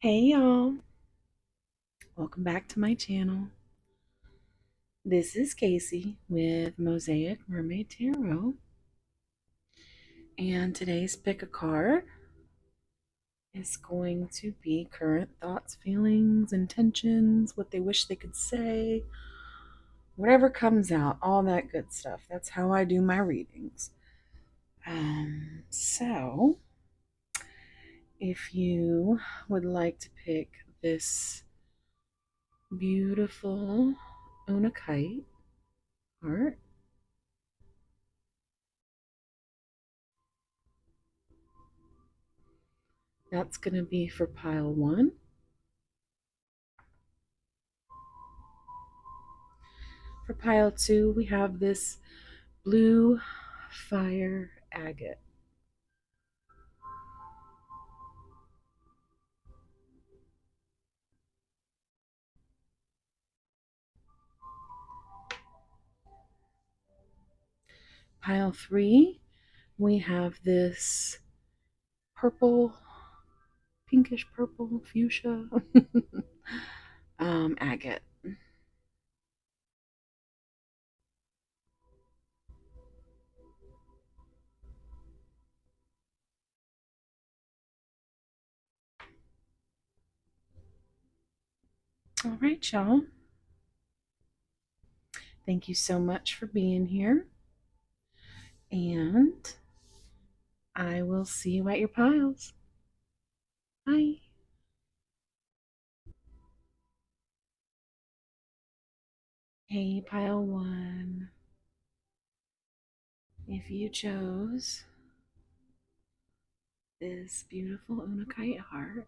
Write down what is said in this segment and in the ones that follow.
Hey y'all, welcome back to my channel. This is Casey with Mosaicmermaidtarot, and today's pick a card is going to be current thoughts, feelings, intentions, what they wish they could say, whatever comes out, all that good stuff. That's how I do my readings. So if you would like to pick this beautiful Unakite card, that's going to be for pile 1. For pile 2, we have this blue fire agate. Pile 3, we have this purple, pinkish purple fuchsia agate. All right, y'all. Thank you so much for being here. And I will see you at your piles. Bye. Hey, pile 1. If you chose this beautiful Unakite heart,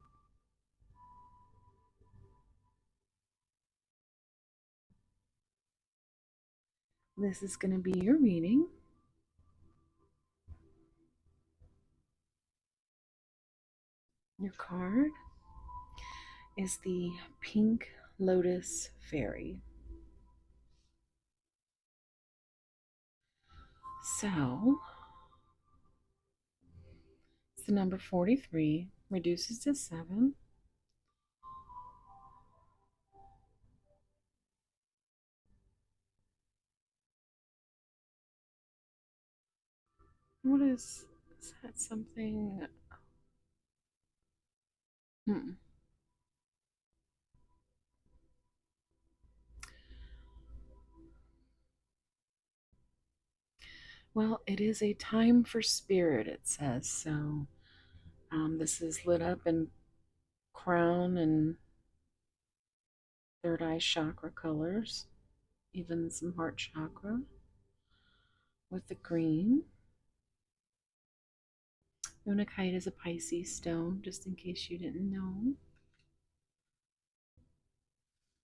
this is going to be your reading. Your card is the Pink Lotus Fairy. So, it's the number 43, reduces to 7. What is that something? Hmm. Well, it is a time for spirit, it says. So, this is lit up in crown and third eye chakra colors, even some heart chakra with the green. Unakite is a Pisces stone, just in case you didn't know.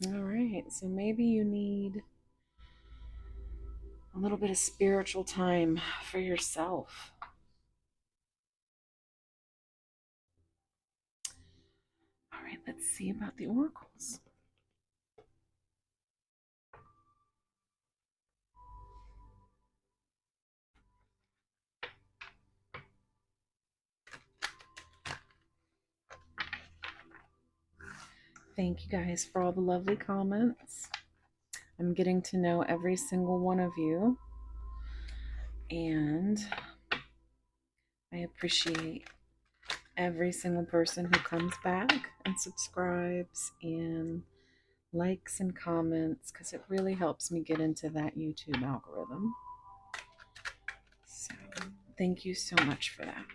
All right, so maybe you need a little bit of spiritual time for yourself. All right, let's see about the oracles. Thank you guys for all the lovely comments. I'm getting to know every single one of you, and I appreciate every single person who comes back and subscribes and likes and comments, because it really helps me get into that YouTube algorithm. So thank you so much for that.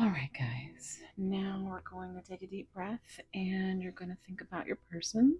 All right, guys, now we're going to take a deep breath and you're going to think about your person.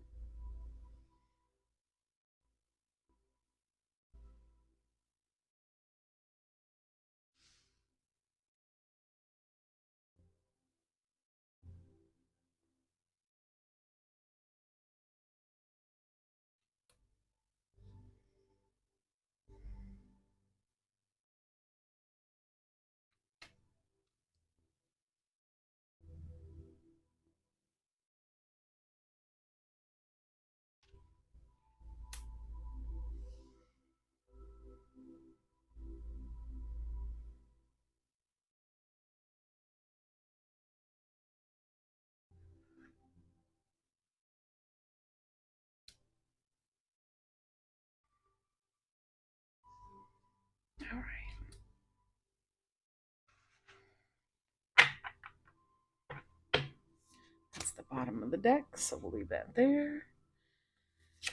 bottom of the deck, so we'll leave that there.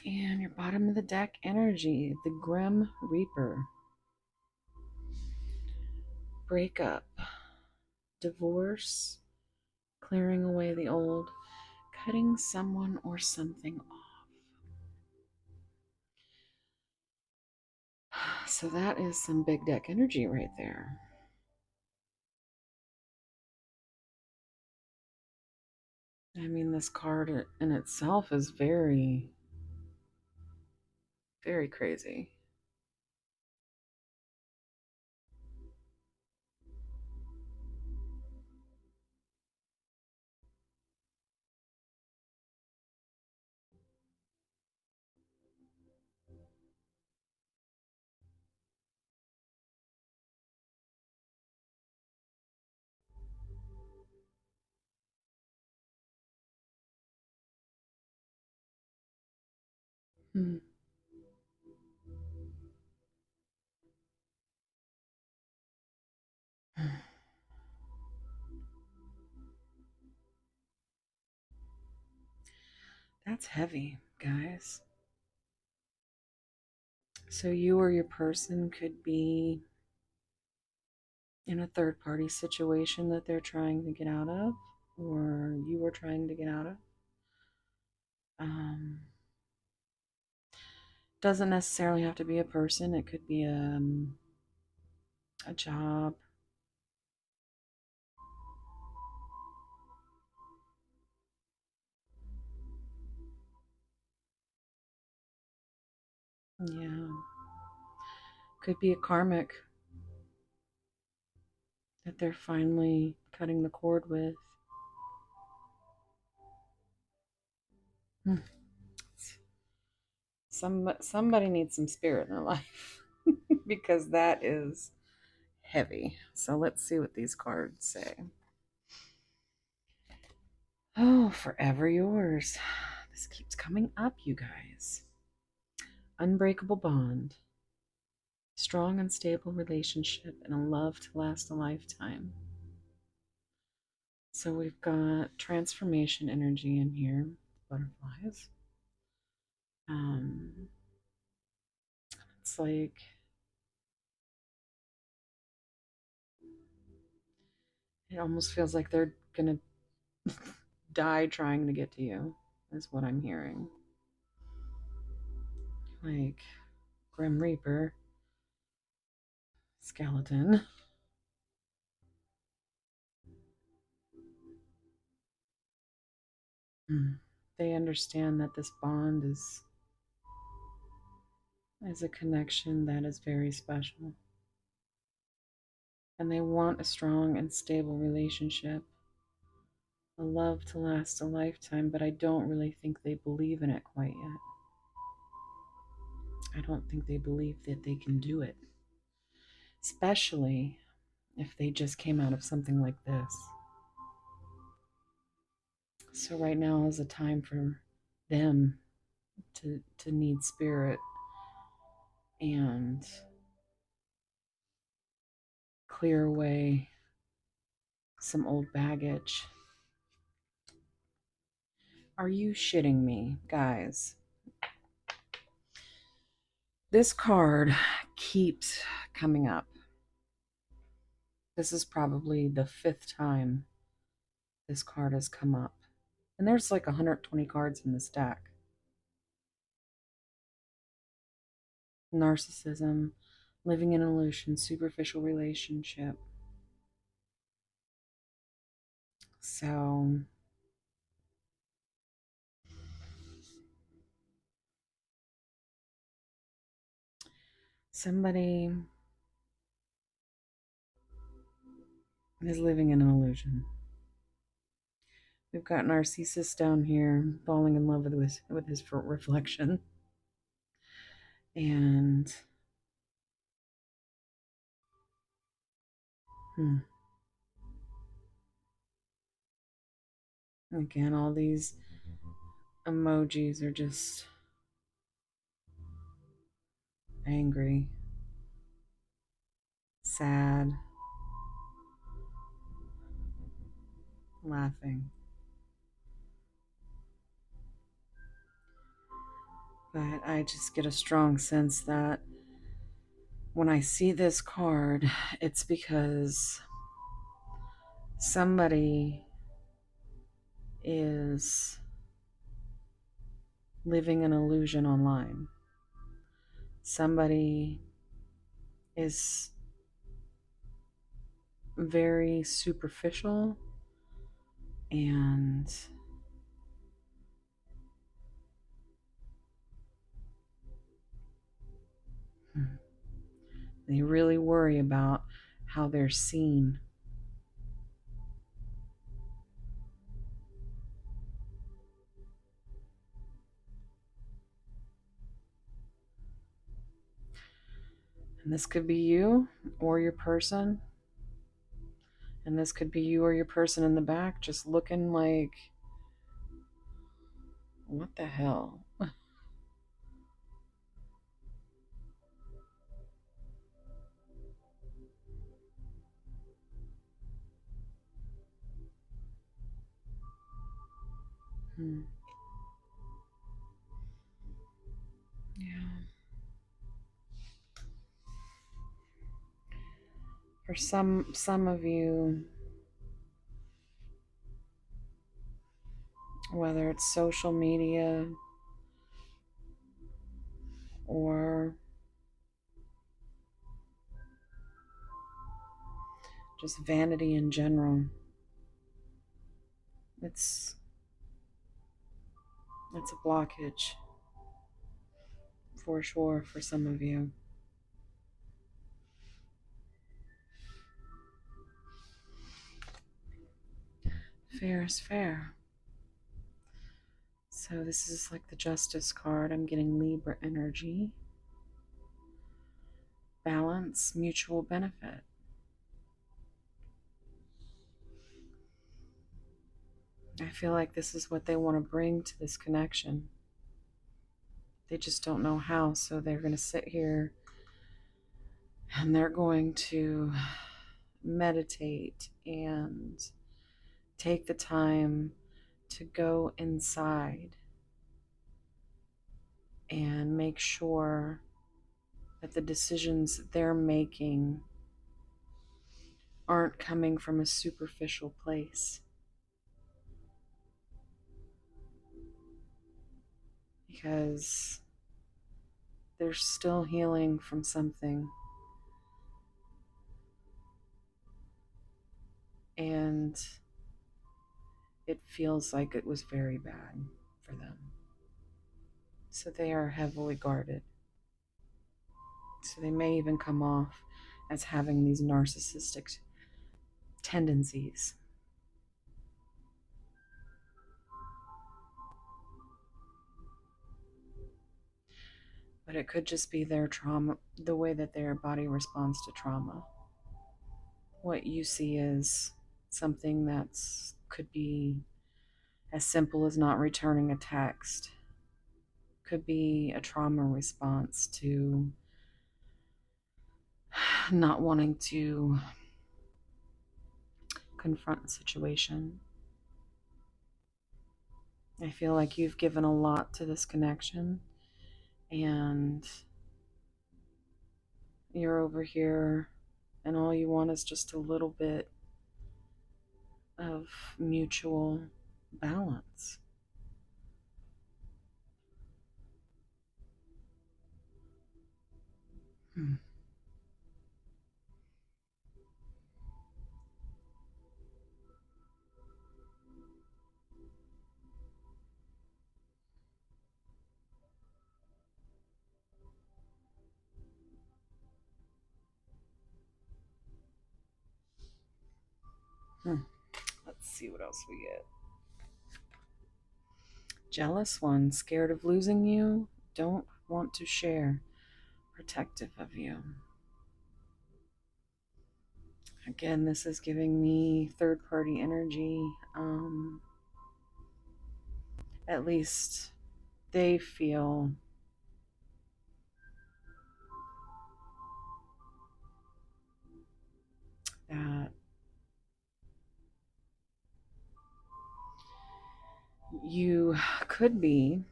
And your bottom of the deck energy, the Grim Reaper. Breakup, divorce, clearing away the old, cutting someone or something off. So that is some big deck energy right there. I mean, this card in itself is very, very crazy. Hmm. That's heavy, guys. So you or your person could be in a third party situation that they're trying to get out of, or you are trying to get out of. Doesn't necessarily have to be a person, it could be a job. Yeah. Could be a karmic that they're finally cutting the cord with. Hmm. Somebody needs some spirit in their life because that is heavy. So let's see what these cards say. Oh, forever yours. This keeps coming up, you guys. Unbreakable bond. Strong and stable relationship and a love to last a lifetime. So we've got transformation energy in here. Butterflies. It's like it almost feels like they're gonna die trying to get to you, is what I'm hearing. Like Grim Reaper, skeleton. They understand that this bond is a connection that is very special. And they want a strong and stable relationship, a love to last a lifetime, but I don't really think they believe in it quite yet. I don't think they believe that they can do it, especially if they just came out of something like this. So right now is a time for them to need spirit and clear away some old baggage. Are you shitting me, guys? This card keeps coming up. This is probably the 5th time this card has come up. And there's like 120 cards in this deck. Narcissism, living in an illusion, superficial relationship. So somebody is living in an illusion. We've got Narcissus down here falling in love with his reflection. And again, all these emojis are just angry, sad, laughing. But I just get a strong sense that when I see this card, it's because somebody is living an illusion online. Somebody is very superficial and they really worry about how they're seen. And this could be you or your person. And this could be you or your person in the back just looking like, what the hell? Yeah. For some of you, whether it's social media or just vanity in general, it's a blockage for sure for some of you. Fair is fair. So this is like the Justice card. I'm getting Libra energy. Balance, mutual benefit. I feel like this is what they want to bring to this connection. They just don't know how, so they're going to sit here and they're going to meditate and take the time to go inside and make sure that the decisions they're making aren't coming from a superficial place. Because they're still healing from something. And it feels like it was very bad for them. So they are heavily guarded. So they may even come off as having these narcissistic tendencies. But it could just be their trauma, the way that their body responds to trauma. What you see is something that's could be as simple as not returning a text. Could be a trauma response to not wanting to confront the situation. I feel like you've given a lot to this connection, and you're over here, and all you want is just a little bit of mutual balance. Let's see what else we get. Jealous one, scared of losing you, don't want to share, protective of you. Again, this is giving me third party energy. At least they feel that you could be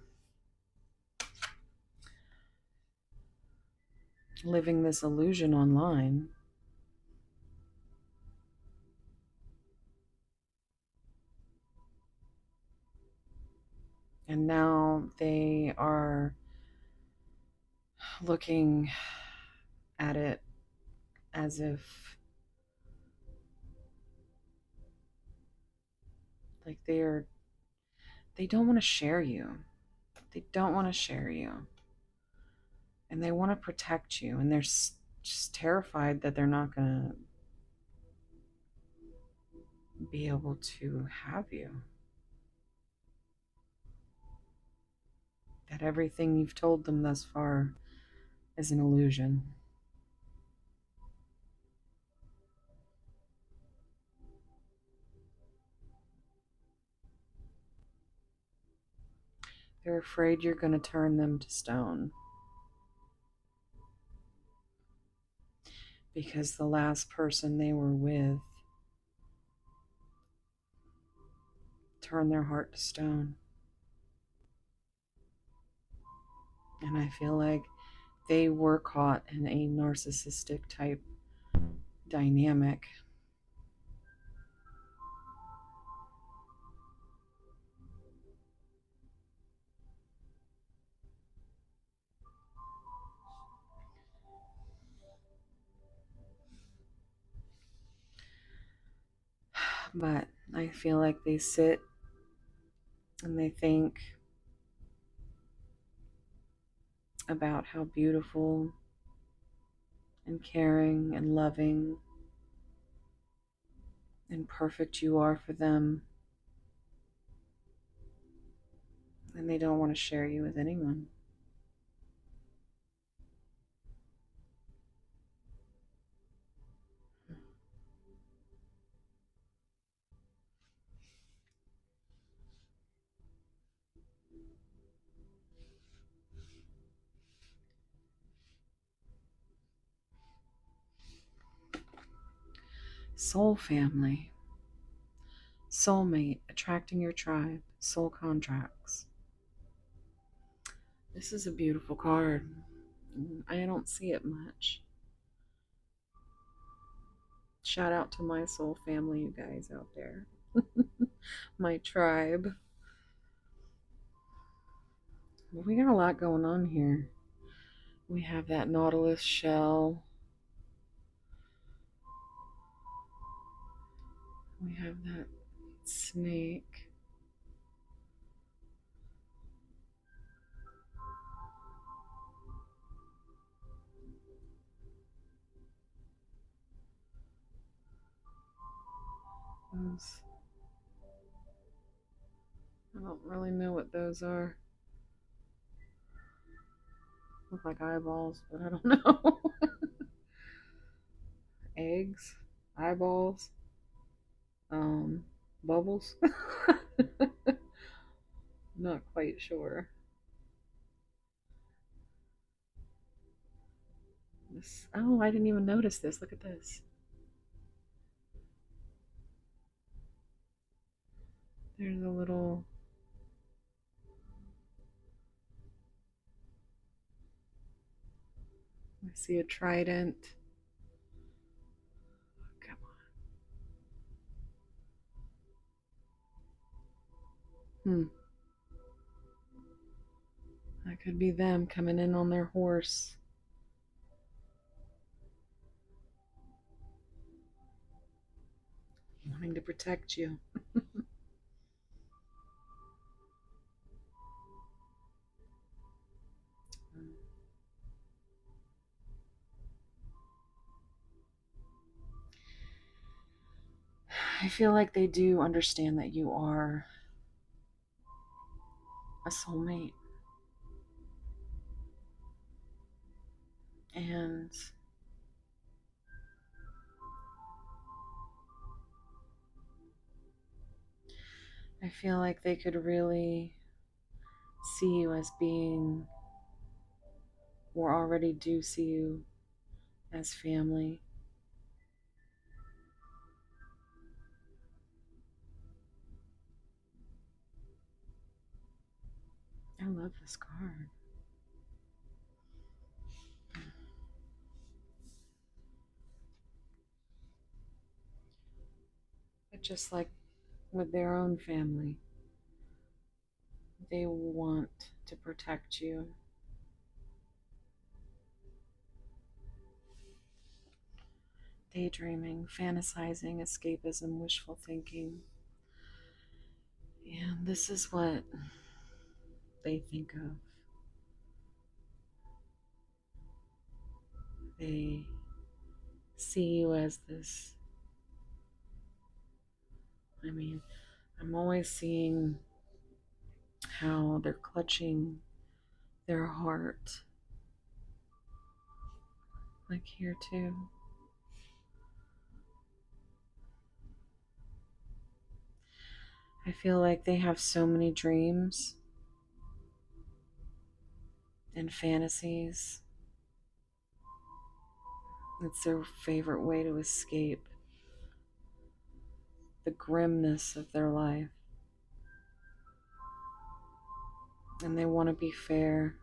living this illusion online. And now they are looking at it as if like they don't want to share you. They don't want to share you. And they want to protect you. And they're just terrified that they're not going to be able to have you. That everything you've told them thus far is an illusion. They're afraid you're going to turn them to stone. Because the last person they were with turned their heart to stone. And I feel like they were caught in a narcissistic type dynamic. But I feel like they sit and they think about how beautiful and caring and loving and perfect you are for them. And they don't want to share you with anyone. Soul family. Soulmate, attracting your tribe. Soul contracts. This is a beautiful card. I don't see it much. Shout out to my soul family, you guys out there. My tribe. Well, we got a lot going on here. We have that nautilus shell. We have that snake. Those, I don't really know what those are. Look like eyeballs, but I don't know. Eggs, eyeballs, bubbles. Not quite sure. This, oh, I didn't even notice this. Look at this. There's a little. I see a trident. Come on. That could be them coming in on their horse. Wanting to protect you. I feel like they do understand that you are a soulmate. And I feel like they could really see you as being, or already do see you as family. I love this card. just like with their own family. They want to protect you. Daydreaming, fantasizing, escapism, wishful thinking. And this is what they think of. They see you as this. I mean, I'm always seeing how they're clutching their heart. Like here too. I feel like they have so many dreams and fantasies. It's their favorite way to escape the grimness of their life. And they want to be fair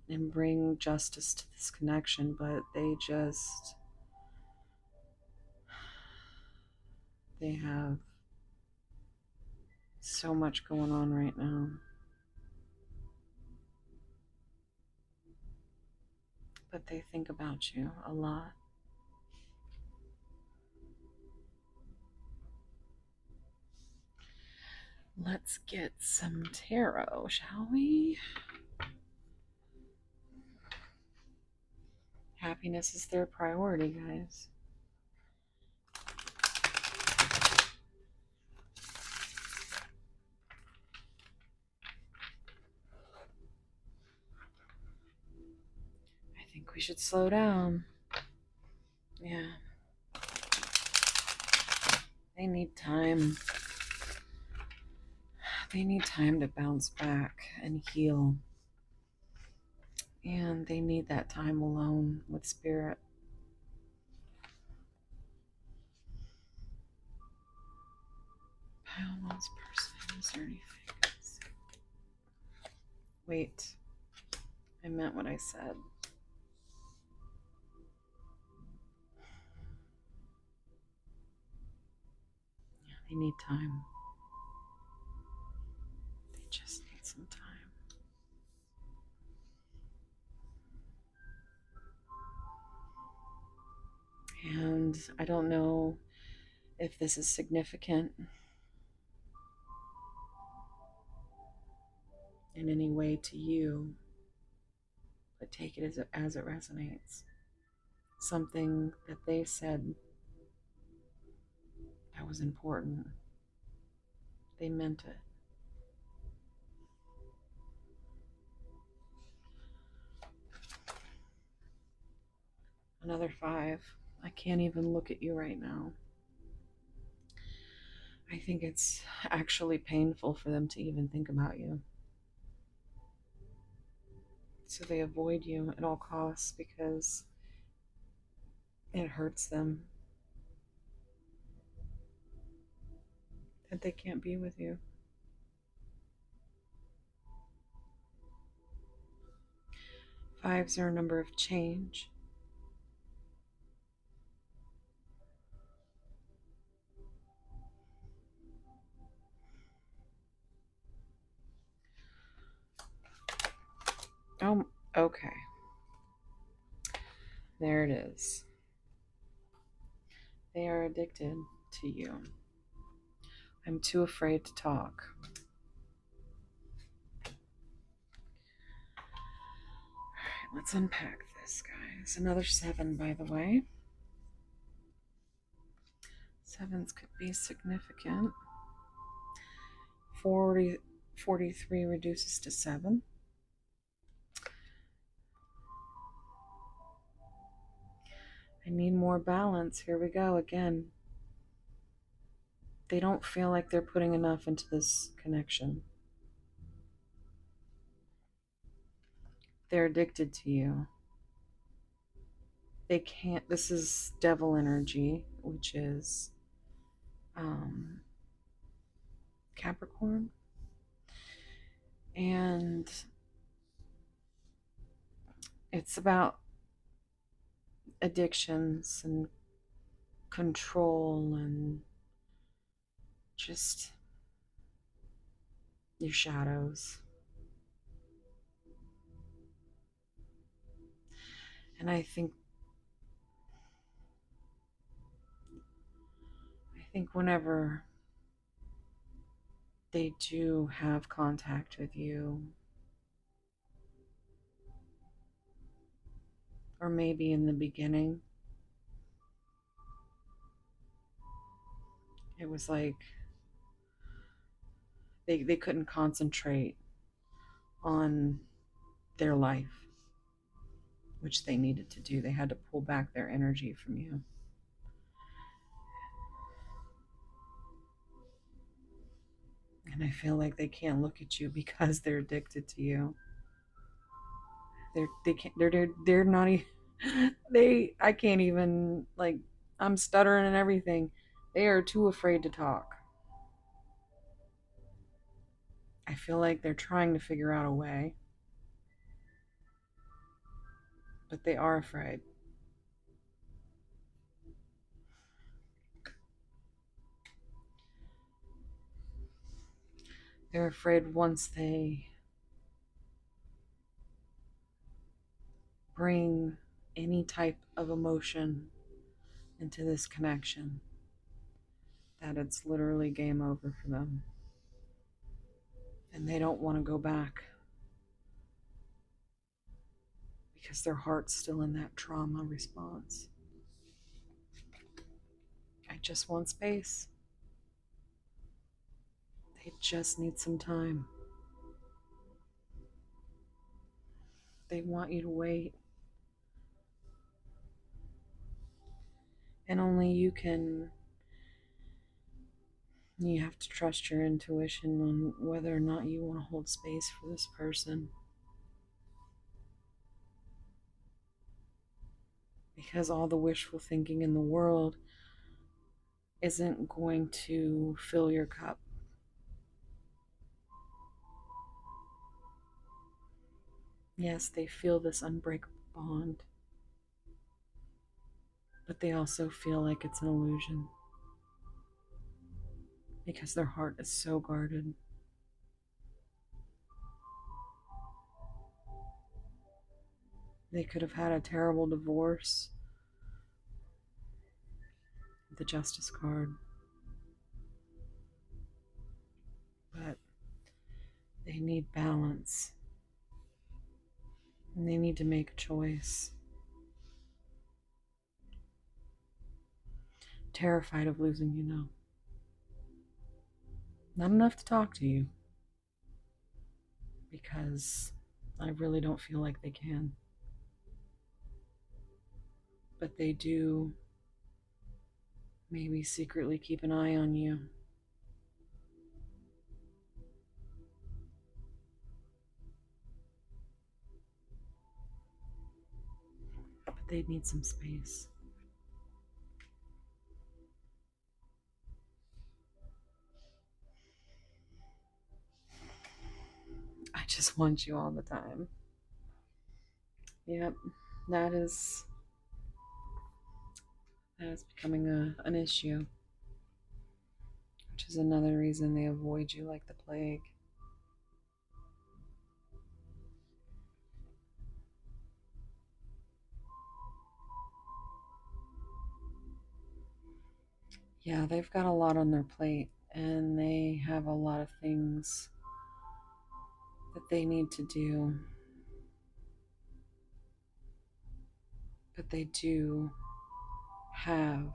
and bring justice to this connection, but they have so much going on right now. But they think about you a lot. Let's get some tarot, shall we? Happiness is their priority, guys. I think we should slow down. Yeah. They need time. They need time to bounce back and heal. And they need that time alone with spirit. Almost person. Is there anything? Wait. I meant what I said. Yeah, they need time. They just need some time. And I don't know if this is significant in any way to you, but take it as it resonates. Something that they said that was important. They meant it. Another 5. I can't even look at you right now. I think it's actually painful for them to even think about you. So they avoid you at all costs because it hurts them that they can't be with you. Fives are a number of change. Oh, okay. There it is. They are addicted to you. I'm too afraid to talk. Alright, let's unpack this, guys. Another 7, by the way. 7s could be significant. 43 reduces to 7. I need more balance. Here we go again. They don't feel like they're putting enough into this connection. They're addicted to you. They can't, this is devil energy, which is Capricorn. And it's about addictions and control and just your shadows. And I think whenever they do have contact with you, or maybe in the beginning, it was like they couldn't concentrate on their life, which they needed to do. They had to pull back their energy from you. And I feel like they can't look at you because they're addicted to you. They're not even, I can't even, like, I'm stuttering and everything. They are too afraid to talk. I feel like they're trying to figure out a way, but they are afraid. They're afraid once they bring any type of emotion into this connection, that it's literally game over for them. And they don't want to go back because their heart's still in that trauma response. I just want space. They just need some time. They want you to wait. And only you can. You have to trust your intuition on whether or not you want to hold space for this person. Because all the wishful thinking in the world isn't going to fill your cup. Yes, they feel this unbreakable bond, but they also feel like it's an illusion because their heart is so guarded. They could have had a terrible divorce, the Justice card, but they need balance, and they need to make a choice. Terrified of losing you now. Not enough to talk to you, because I really don't feel like they can. But they do maybe secretly keep an eye on you. But they need some space. I just want you all the time. Yep, that is becoming an issue, which is another reason they avoid you like the plague. Yeah, they've got a lot on their plate, and they have a lot of things that they need to do. But they do have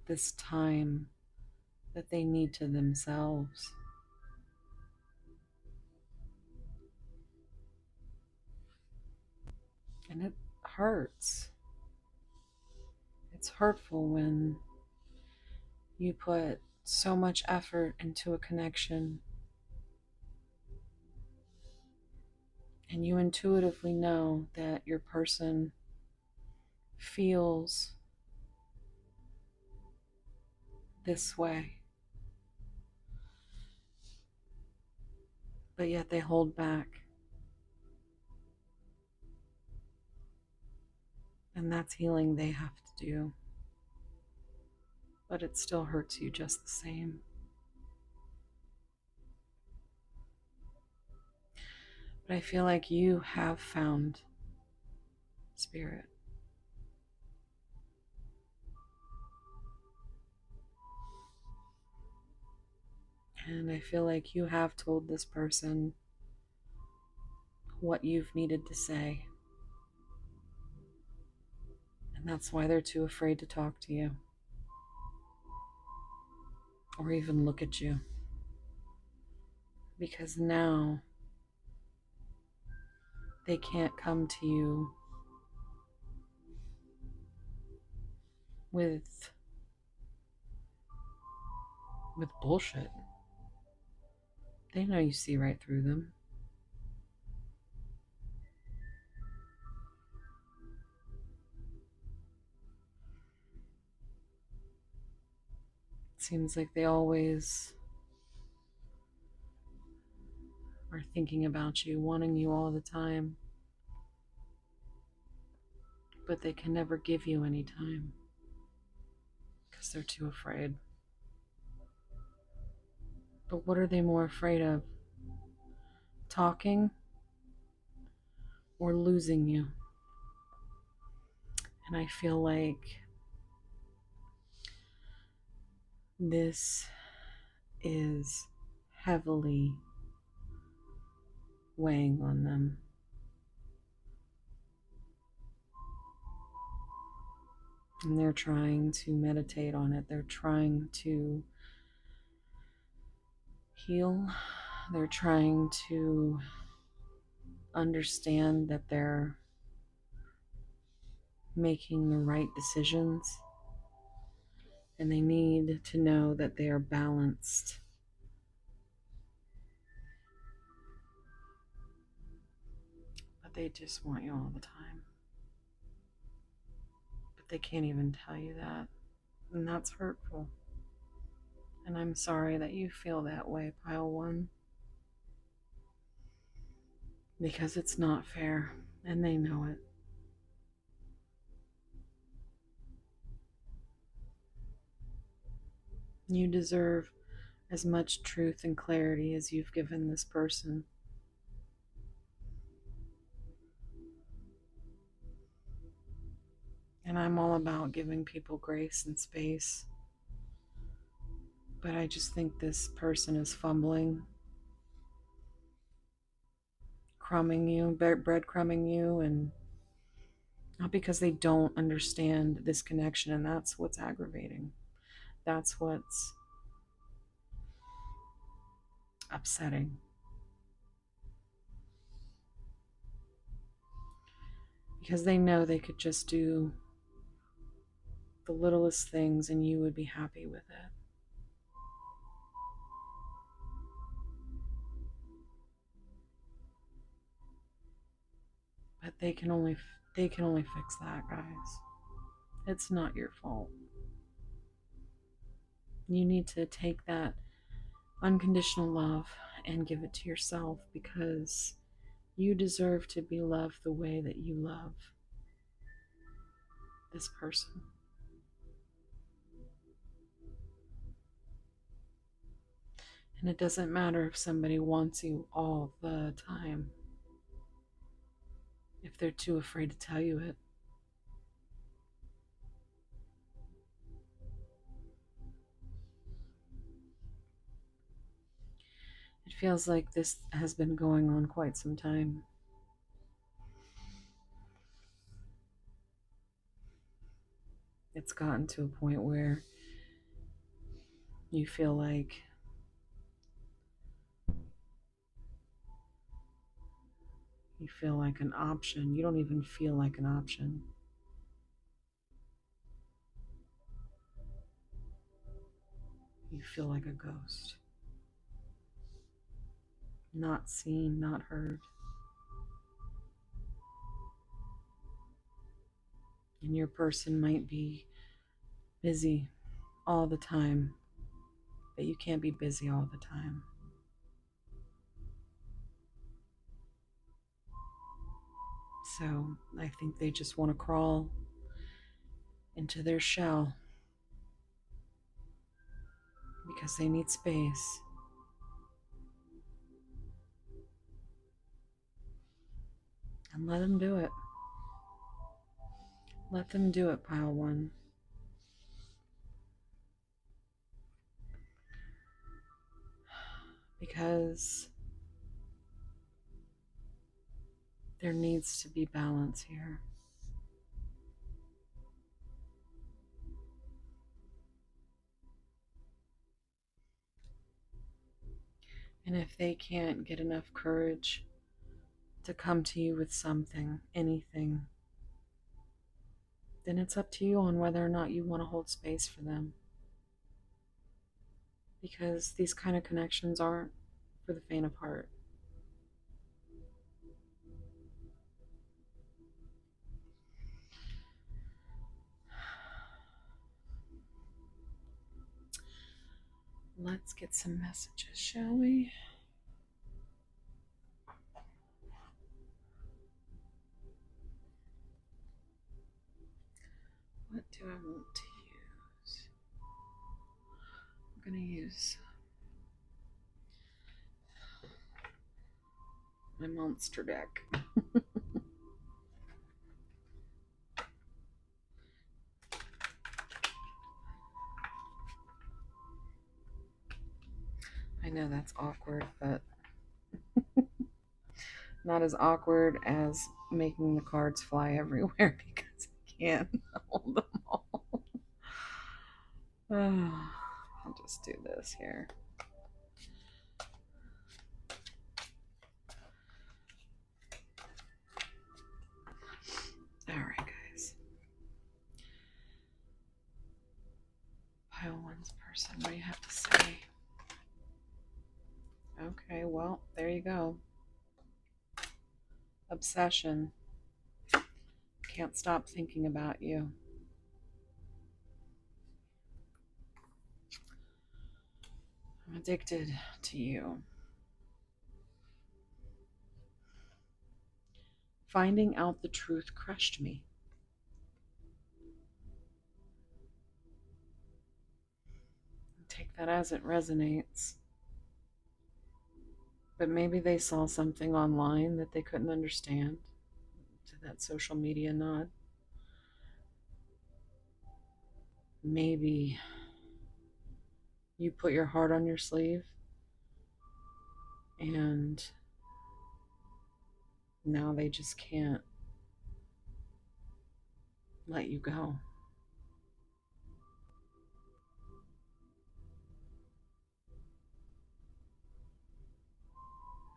this time that they need to themselves. And it hurts. It's hurtful when you put so much effort into a connection and you intuitively know that your person feels this way, but yet they hold back. And that's healing they have to do. But it still hurts you just the same. But I feel like you have found spirit. And I feel like you have told this person what you've needed to say. And that's why they're too afraid to talk to you. Or even look at you. Because now they can't come to you with bullshit. They know you see right through them. It seems like they always are thinking about you, wanting you all the time. But they can never give you any time. Because they're too afraid. But what are they more afraid of? Talking or losing you? And I feel like this is heavily weighing on them. And they're trying to meditate on it. They're trying to heal. They're trying to understand that they're making the right decisions. And they need to know that they are balanced. But they just want you all the time. But they can't even tell you that. And that's hurtful. And I'm sorry that you feel that way, Pile 1. Because it's not fair. And they know it. You deserve as much truth and clarity as you've given this person. And I'm all about giving people grace and space. But I just think this person is fumbling, crumbing you, breadcrumbing you, and not because they don't understand this connection, and that's what's aggravating. That's what's upsetting. Because they know they could just do the littlest things and you would be happy with it. But they can only fix that, guys. It's not your fault. You need to take that unconditional love and give it to yourself, because you deserve to be loved the way that you love this person. And it doesn't matter if somebody wants you all the time, if they're too afraid to tell you it. It feels like this has been going on quite some time. It's gotten to a point where you feel like an option. You don't even feel like an option. You feel like a ghost. Not seen, not heard. And your person might be busy all the time, but you can't be busy all the time. So I think they just want to crawl into their shell because they need space. And let them do it. Let them do it, Pile 1. Because there needs to be balance here. And if they can't get enough courage to come to you with something, anything, then it's up to you on whether or not you want to hold space for them. Because these kind of connections aren't for the faint of heart. Let's get some messages, shall we? What do I want to use? I'm going to use my monster deck. I know that's awkward, but not as awkward as making the cards fly everywhere because I can't hold them all. I'll just do this here. All right, guys. Pile 1's person, what do you have to say? Okay, well, there you go. Obsession. Can't stop thinking about you. I'm addicted to you. Finding out the truth crushed me. Take that as it resonates. But maybe they saw something online that they couldn't understand. To that social media nod. Maybe you put your heart on your sleeve and now they just can't let you go.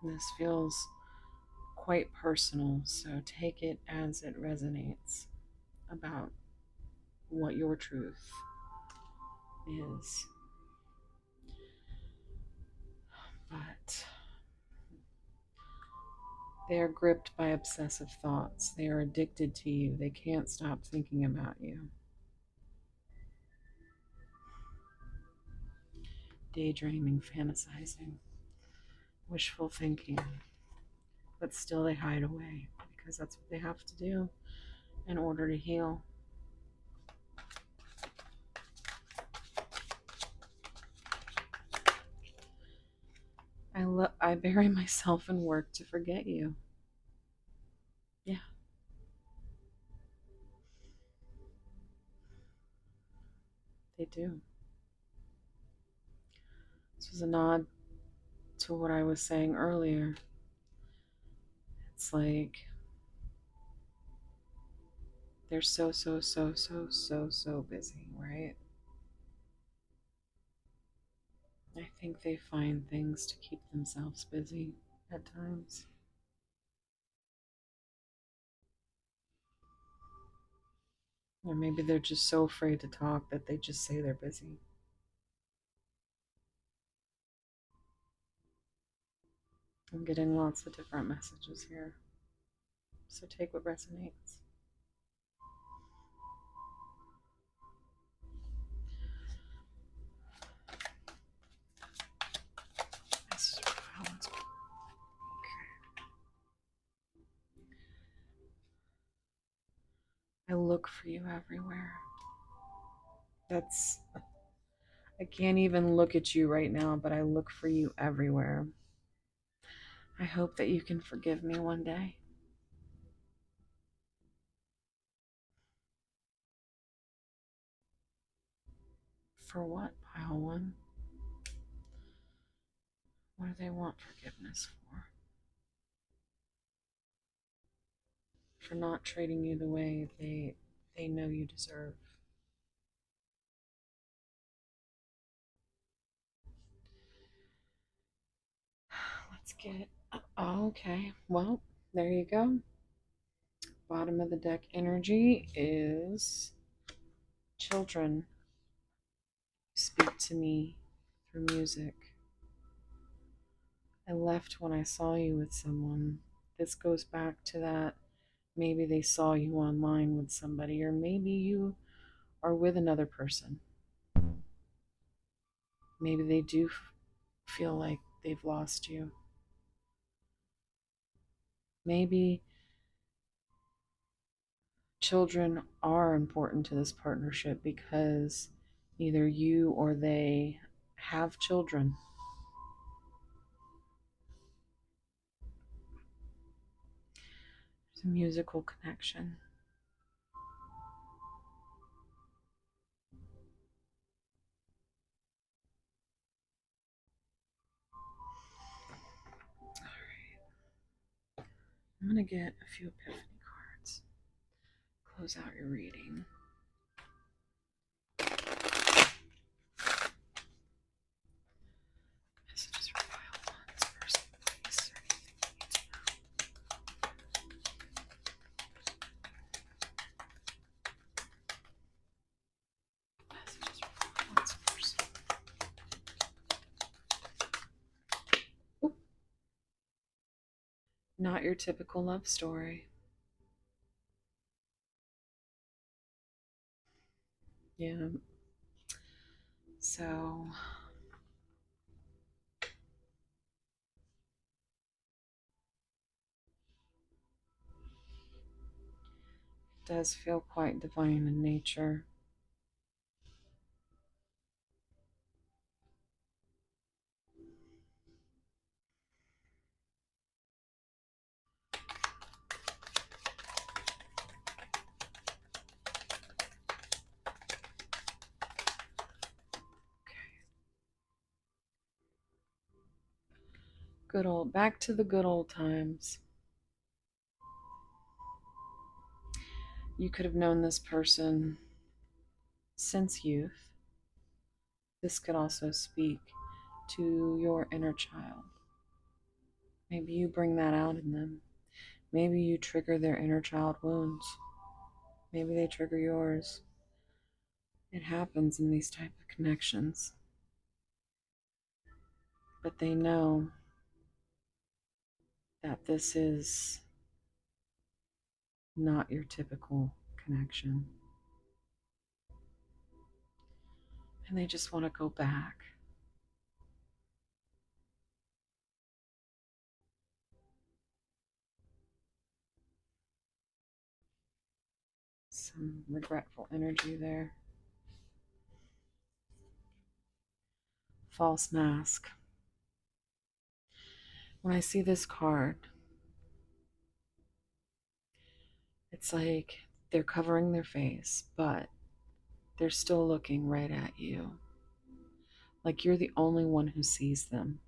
This feels quite personal, so take it as it resonates about what your truth is. But they are gripped by obsessive thoughts. They are addicted to you. They can't stop thinking about you. Daydreaming, fantasizing, wishful thinking. But still they hide away because that's what they have to do in order to heal. I bury myself in work to forget you. Yeah. They do. This was a nod to what I was saying earlier. It's like they're so busy, right? I think they find things to keep themselves busy at times. Or maybe they're just so afraid to talk that they just say they're busy. I'm getting lots of different messages here. So take what resonates. I look for you everywhere. That's, I can't even look at you right now, but I look for you everywhere. I hope that you can forgive me one day. For what, pile one? What do they want forgiveness for? For not treating you the way they know you deserve. Let's get, oh, okay. Well, there you go. Bottom of the deck energy is children. Speak to me through music. I left when I saw you with someone. This goes back to that. Maybe they saw you online with somebody, or maybe you are with another person. Maybe they do feel like they've lost you. Maybe children are important to this partnership because either you or they have children. There's a musical connection. I'm going to get a few epiphany cards. Close out your reading. Messages for pile one's person, place, or anything you need to know. Messages for pile one's person. Oop. Not your typical love story. Yeah. So it does feel quite divine in nature. Good old, back to the good old times. You could have known this person since youth. This could also speak to your inner child. Maybe you bring that out in them. Maybe you trigger their inner child wounds. Maybe they trigger yours. It happens in these type of connections. But they know that this is not your typical connection. And they just want to go back. Some regretful energy there. False mask. When I see this card, it's like they're covering their face, but they're still looking right at you. Like you're the only one who sees them.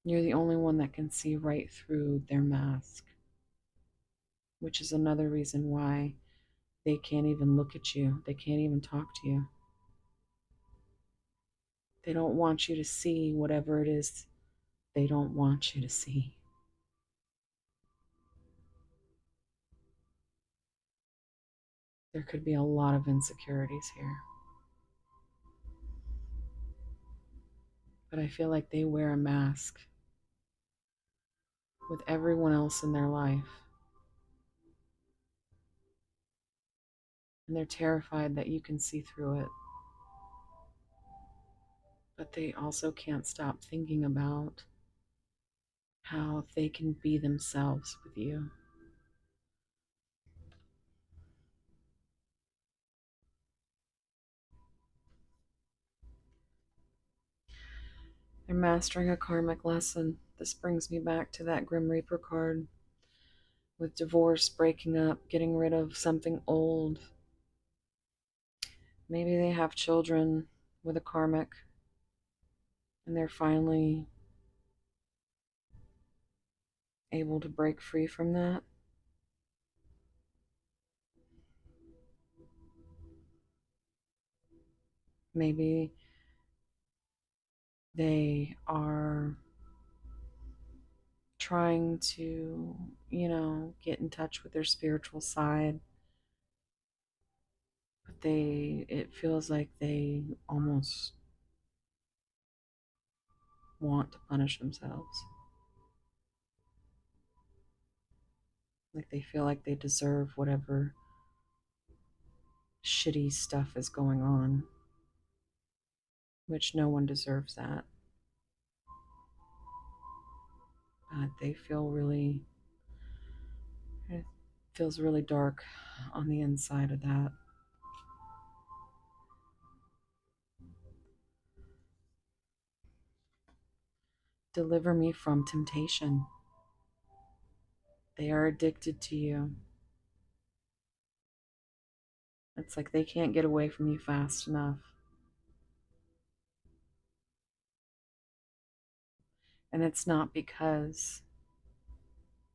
You're the only one that can see right through their mask, which is another reason why they can't even look at you. They can't even talk to you. They don't want you to see whatever it is they don't want you to see. There could be a lot of insecurities here. But I feel like they wear a mask with everyone else in their life. And they're terrified that you can see through it. But they also can't stop thinking about how they can be themselves with you. They're mastering a karmic lesson. This brings me back to that Grim Reaper card with divorce, breaking up, getting rid of something old. Maybe they have children with a karmic and they're finally able to break free from that. Maybe they are trying to, get in touch with their spiritual side, but it feels like they almost want to punish themselves. Like they feel like they deserve whatever shitty stuff is going on, which no one deserves that. But they feel it feels really dark on the inside of that. Deliver me from temptation. They are addicted to you. It's like they can't get away from you fast enough. And it's not because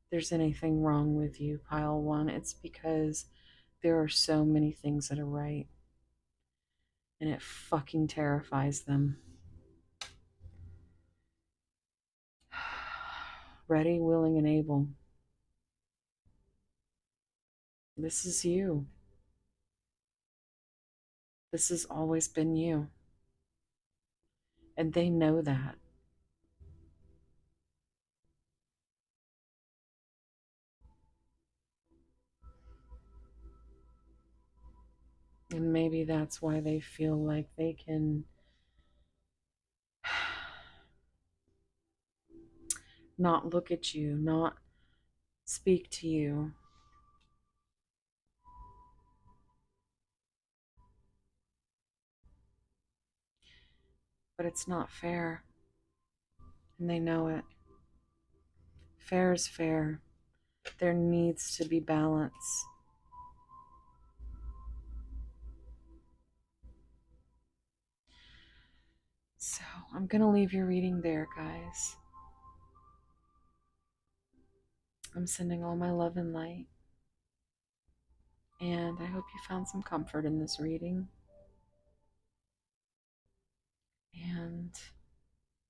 there's anything wrong with you, pile one. It's because there are so many things that are right. And it fucking terrifies them. Ready, willing, and able. This is you. This has always been you. And they know that. And maybe that's why they feel like they can not look at you, not speak to you. But it's not fair. And they know it. Fair is fair. There needs to be balance. So I'm going to leave your reading there, guys. I'm sending all my love and light. And I hope you found some comfort in this reading. And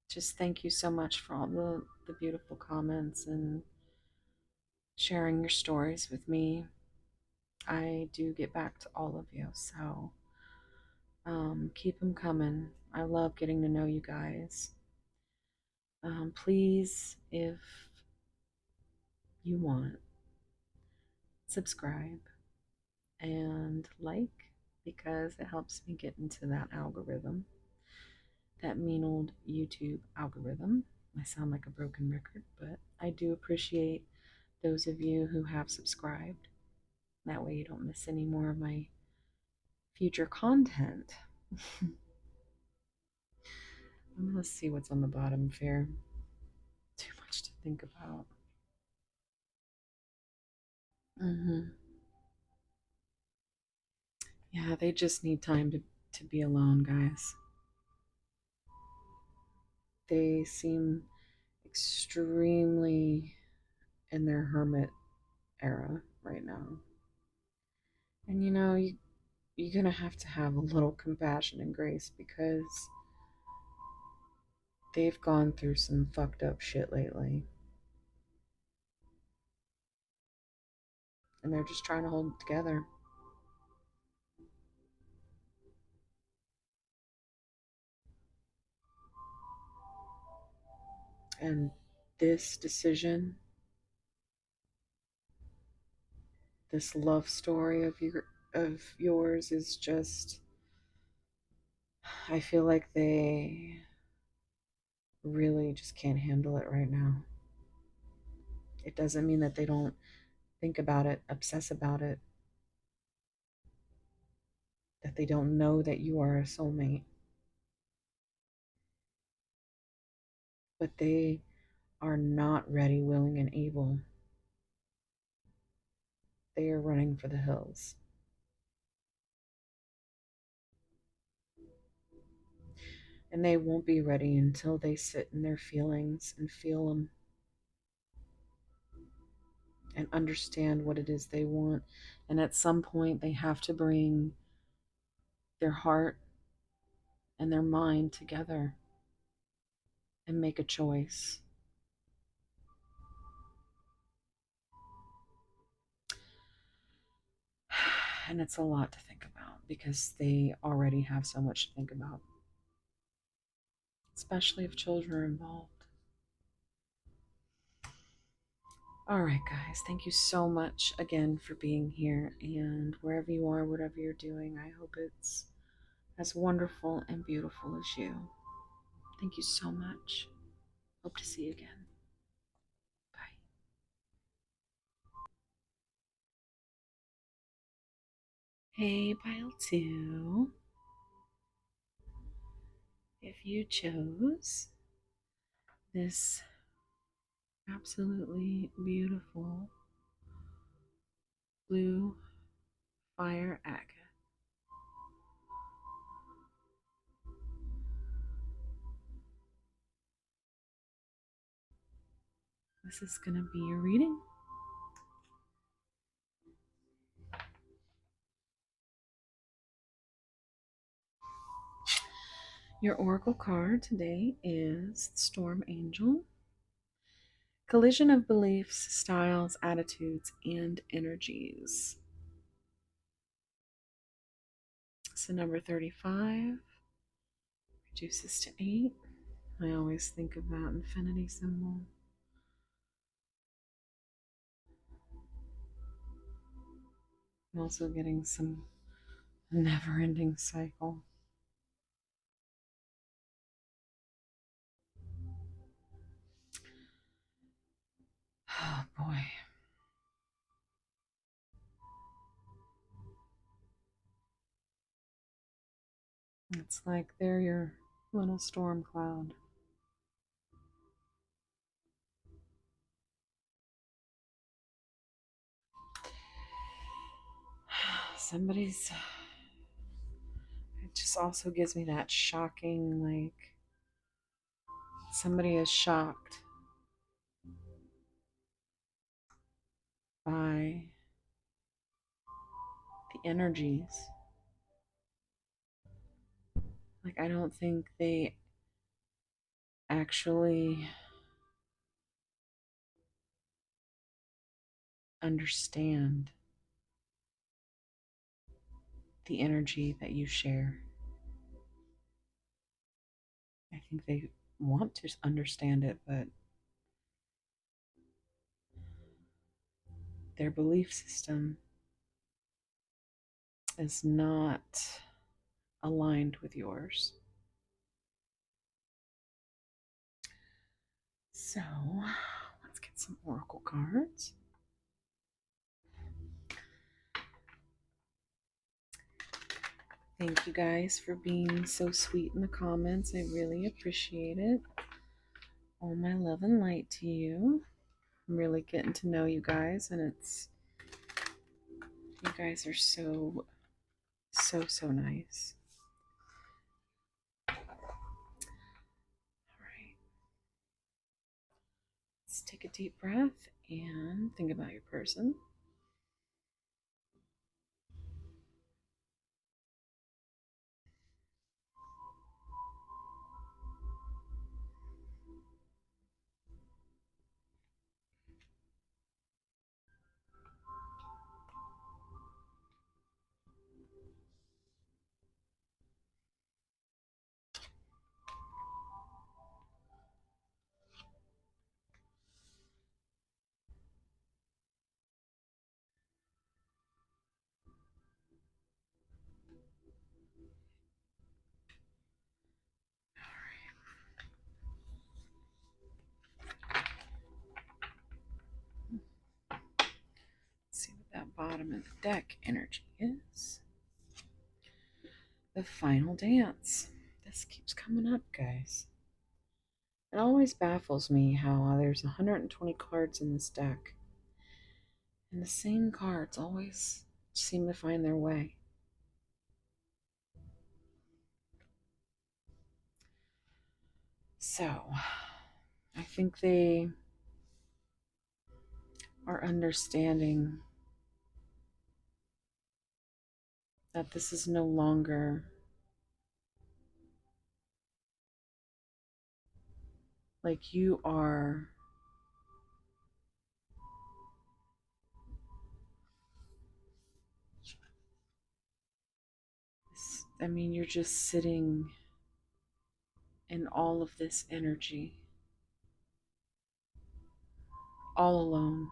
just thank you so much for all the beautiful comments and sharing your stories with me. I do get back to all of you, so keep them coming. I love getting to know you guys. Please, if you want, subscribe and like, because it helps me get into that algorithm, that mean old YouTube algorithm. I sound like a broken record, but I do appreciate those of you who have subscribed. That way you don't miss any more of my future content. Let's see what's on the bottom here. Too much to think about. Yeah, they just need time to be alone, guys. They seem extremely in their hermit era right now. And you're gonna have to have a little compassion and grace because they've gone through some fucked up shit lately. And they're just trying to hold it together. And this decision, this love story of yours is just, I feel like they really just can't handle it right now. It doesn't mean that they don't think about it, obsess about it, that they don't know that you are a soulmate. but they are not ready, willing, and able. They are running for the hills. And they won't be ready until they sit in their feelings and feel them and understand what it is they want. And at some point, they have to bring their heart and their mind together and make a choice. And it's a lot to think about because they already have so much to think about, especially if children are involved. All right, guys, thank you so much again for being here. And wherever you are, whatever you're doing, I hope it's as wonderful and beautiful as you. Thank you so much. Hope to see you again. Bye. Hey, pile two. If you chose this absolutely beautiful blue fire agate, this is going to be your reading. Your oracle card today is Storm Angel. Collision of beliefs, styles, attitudes, and energies. So number 35 reduces to 8. I always think of that infinity symbol. I'm also getting some never-ending cycle. Oh boy. It's like they're your little storm cloud. Somebody's, it just also gives me that shocking, like, somebody is shocked by the energies. Like, I don't think they actually understand the energy that you share. I think they want to understand it, but their belief system is not aligned with yours. So, let's get some oracle cards. Thank you guys for being so sweet in the comments. I really appreciate it. All my love and light to you. I'm really getting to know you guys, and you guys are so nice. All right. Let's take a deep breath and think about your person. See what that bottom of the deck energy is. The final dance. This keeps coming up, guys. It always baffles me how there's 120 cards in this deck, and the same cards always seem to find their way. So, I think they are understanding that this is no longer like you are. I mean, you're just sitting in all of this energy, all alone,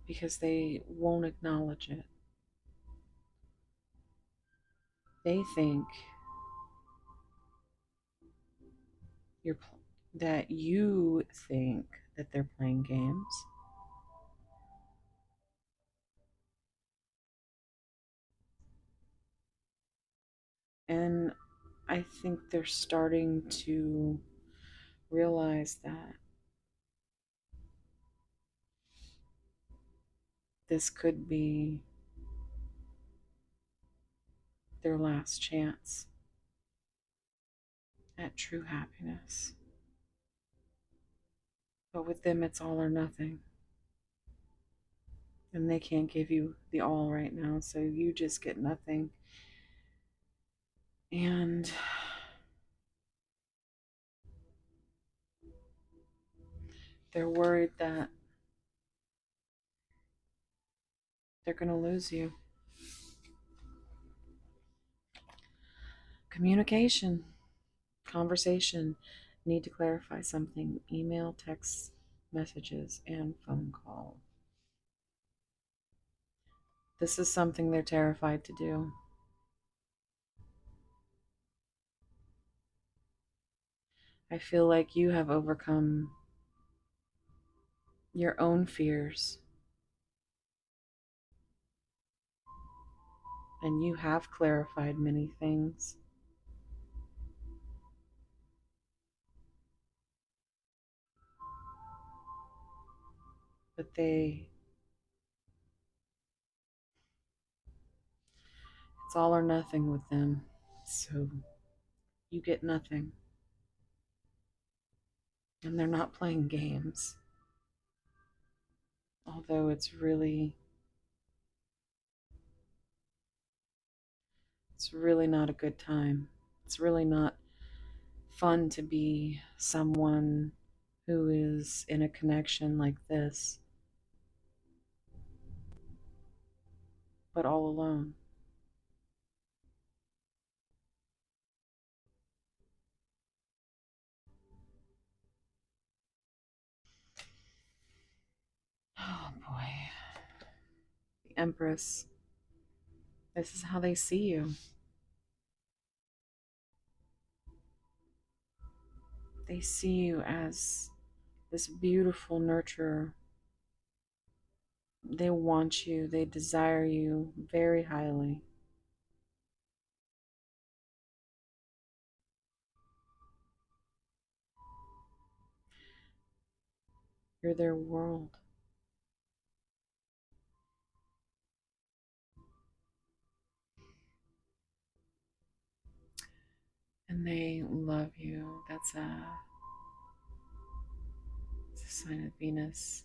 because they won't acknowledge it. They think you're that you think that they're playing games. And I think they're starting to realize that this could be their last chance at true happiness. But with them, it's all or nothing. And they can't give you the all right now, so you just get nothing. And they're worried that they're going to lose you. Communication, conversation, need to clarify something, email, text messages, and phone call. This is something they're terrified to do. I feel like you have overcome your own fears, and you have clarified many things. But it's all or nothing with them. So you get nothing. And they're not playing games. Although it's really not a good time. It's really not fun to be someone who is in a connection like this, but all alone. Oh boy. The Empress. This is how they see you. They see you as this beautiful nurturer. They want you, they desire you very highly. You're their world. And they love you. It's a sign of Venus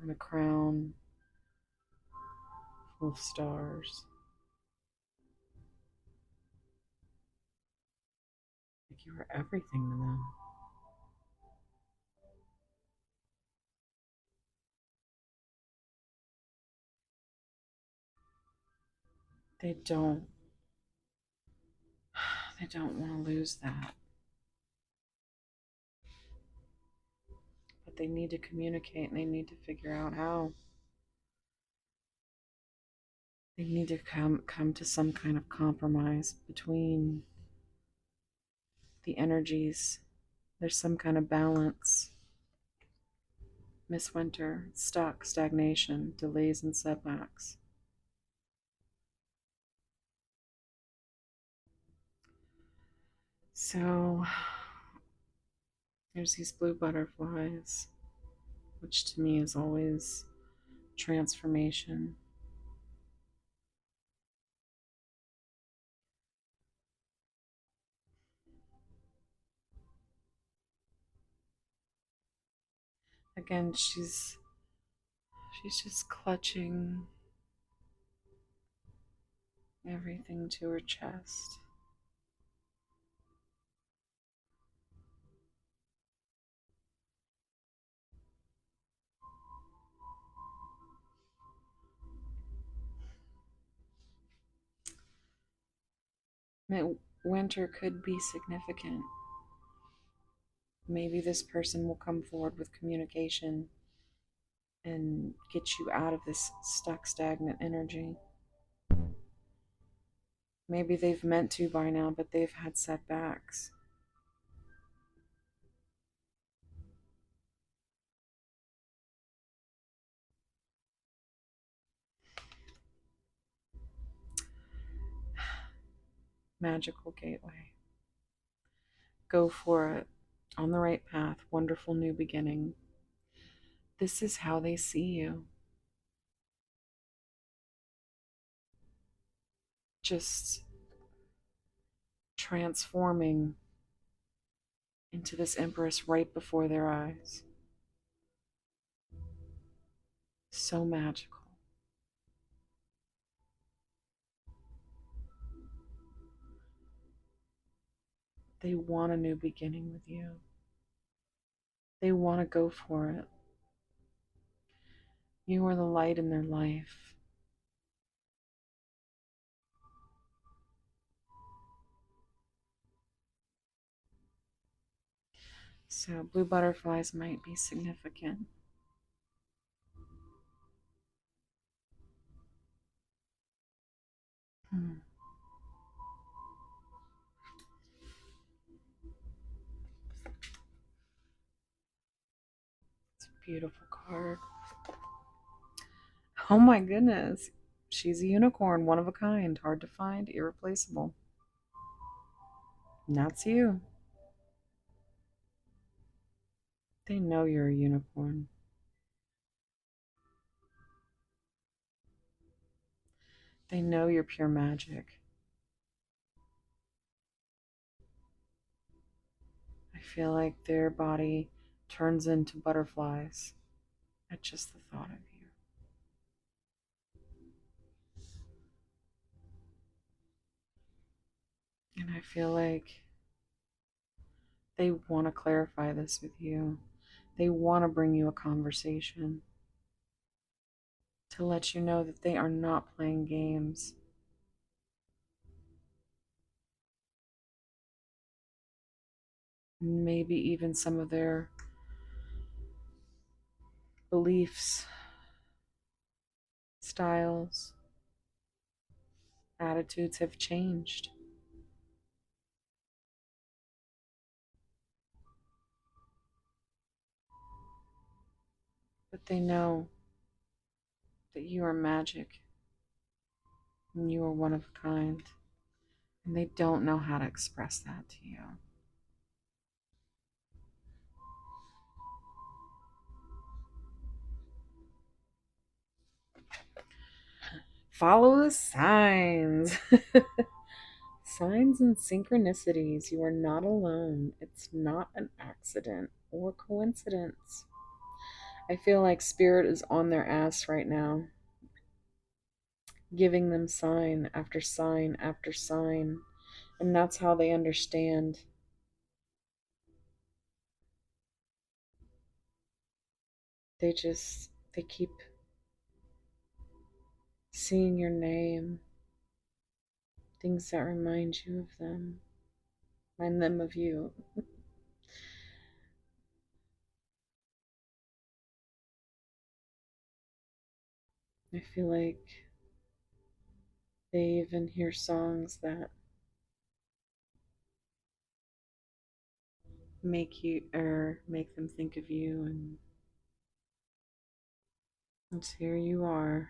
on a crown full of stars. Like you are everything to them. They don't want to lose that. But they need to communicate and they need to figure out how. They need to come to some kind of compromise between the energies. There's some kind of balance. Miss Winter, stuck, stagnation, delays and setbacks. So there's these blue butterflies, which to me is always transformation. Again, she's just clutching everything to her chest. Winter could be significant. Maybe this person will come forward with communication and get you out of this stuck, stagnant energy. Maybe they've meant to by now, but they've had setbacks. Magical gateway. Go for it. On the right path. Wonderful new beginning. This is how they see you. Just transforming into this empress right before their eyes. So magical. They want a new beginning with you. They want to go for it. You are the light in their life. So blue butterflies might be significant. It's a beautiful card. Oh my goodness. She's a unicorn, one of a kind, hard to find, irreplaceable. And that's you. They know you're a unicorn. They know you're pure magic. I feel like their body turns into butterflies at just the thought of you. And I feel like they want to clarify this with you. They want to bring you a conversation to let you know that they are not playing games. Maybe even some of their beliefs, styles, attitudes have changed. But they know that you are magic and you are one of a kind. And they don't know how to express that to you. Follow the signs. Signs and synchronicities. You are not alone. It's not an accident or coincidence. I feel like Spirit is on their ass right now, giving them sign after sign after sign. And that's how they understand. They keep seeing your name, things that remind you of them, remind them of you. I feel like they even hear songs that make them think of you, and here you are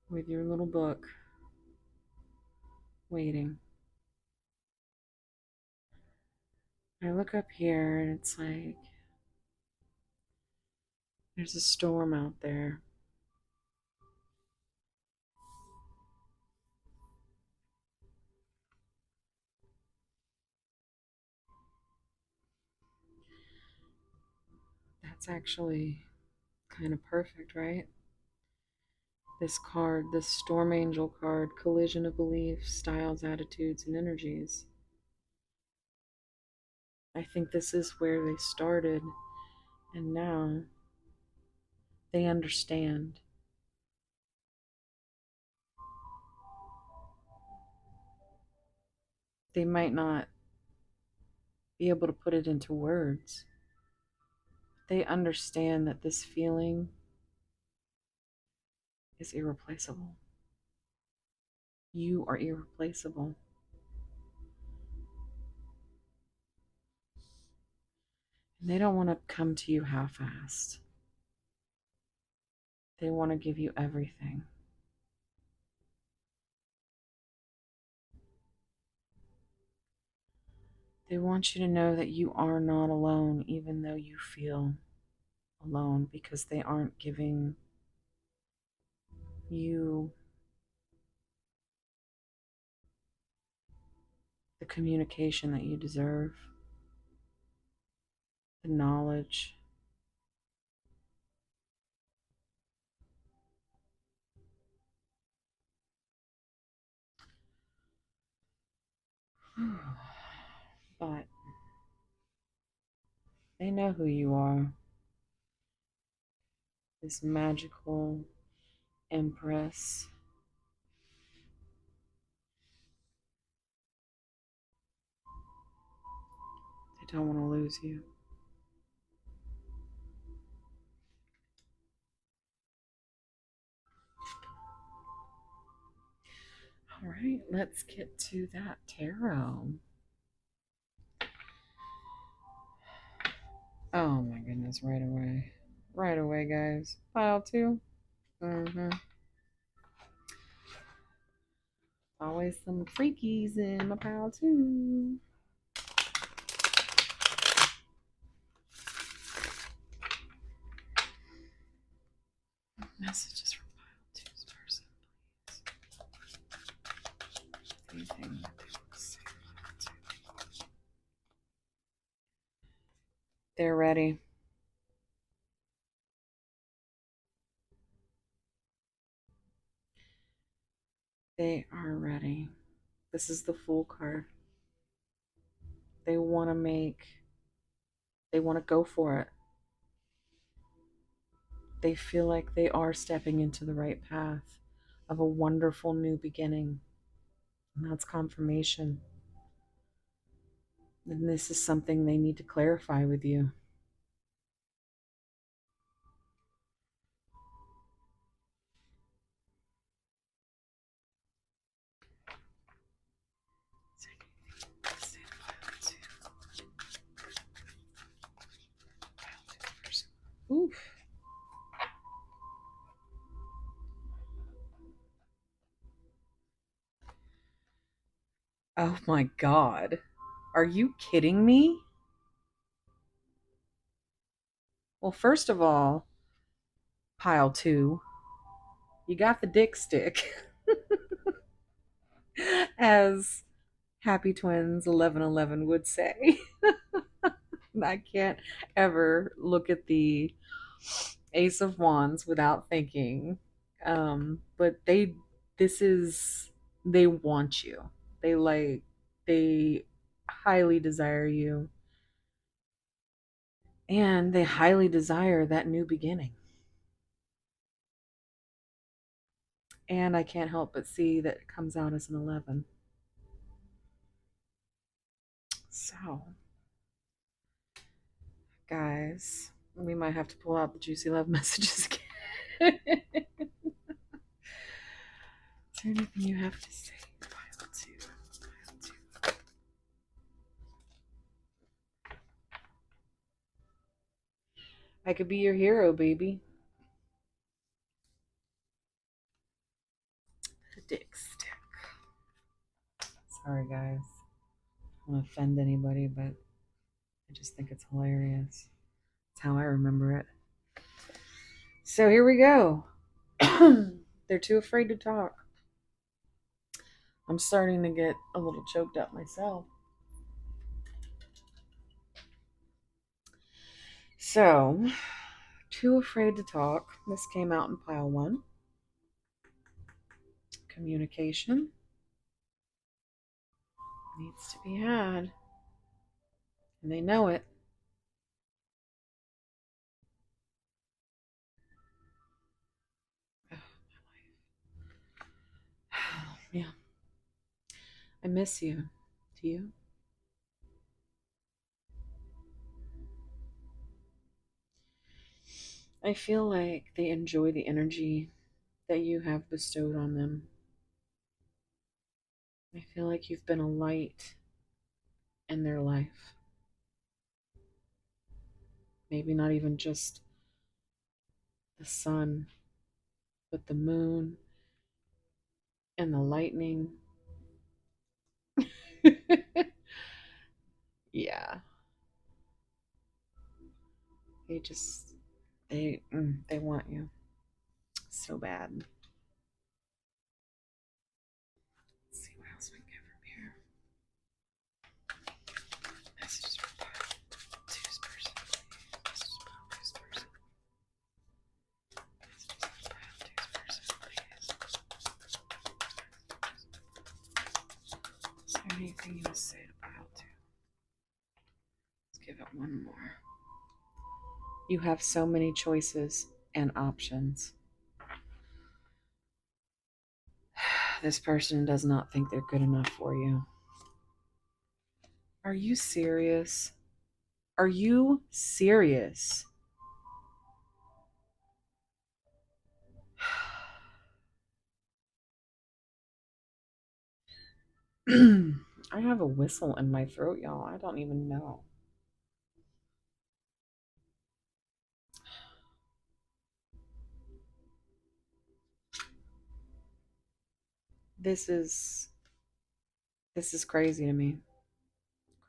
with your little book waiting. I look up here and it's like there's a storm out there. That's actually kind of perfect, right? This card, this Storm Angel card, collision of beliefs, styles, attitudes, and energies. I think this is where they started, and now they understand. They might not be able to put it into words. They understand that this feeling is irreplaceable. You are irreplaceable. And they don't want to come to you half-assed. They want to give you everything. They want you to know that you are not alone, even though you feel alone, because they aren't giving you the communication that you deserve, the knowledge. But they know who you are. This magical empress. They don't want to lose you. All right, let's get to that tarot. Oh my goodness, right away. Right away, guys. Pile two. Mm-hmm. Always some freakies in my pile two. Messages from pile two's person, please. Anything that they will say to me. They're ready. They are ready. This is the Fool card. They want to go for it. They feel like they are stepping into the right path of a wonderful new beginning. And that's confirmation. And this is something they need to clarify with you. Oof. Oh my God. Are you kidding me? Well, first of all, pile two, you got the dick stick. As Happy Twins 1111 would say. I can't ever look at the Ace of Wands without thinking. But they want you. They highly desire you. And they highly desire that new beginning. And I can't help but see that it comes out as an 11. So, guys, we might have to pull out the juicy love messages again. Is there anything you have to say? Pile two. Pile two. I could be your hero, baby. The dick stick. Sorry, guys. I don't want to offend anybody, but I just think it's hilarious. That's how I remember it. So here we go. They're too afraid to talk. I'm starting to get a little choked up myself. So, too afraid to talk. This came out in pile 1. Communication needs to be had. And they know it. Oh, my life. Yeah. I miss you. Do you? I feel like they enjoy the energy that you have bestowed on them. I feel like you've been a light in their life. Maybe not even just the sun, but the moon and the lightning. Yeah. They just they want you so bad. Let's see what else we can get from here. Messages from two's person. Messages from two's person. Messages from two's person, please. Is there anything you want to say about two? Let's give it one more. You have so many choices and options. This person does not think they're good enough for you. Are you serious? Are you serious? I have a whistle in my throat, y'all. I don't even know. This is crazy to me.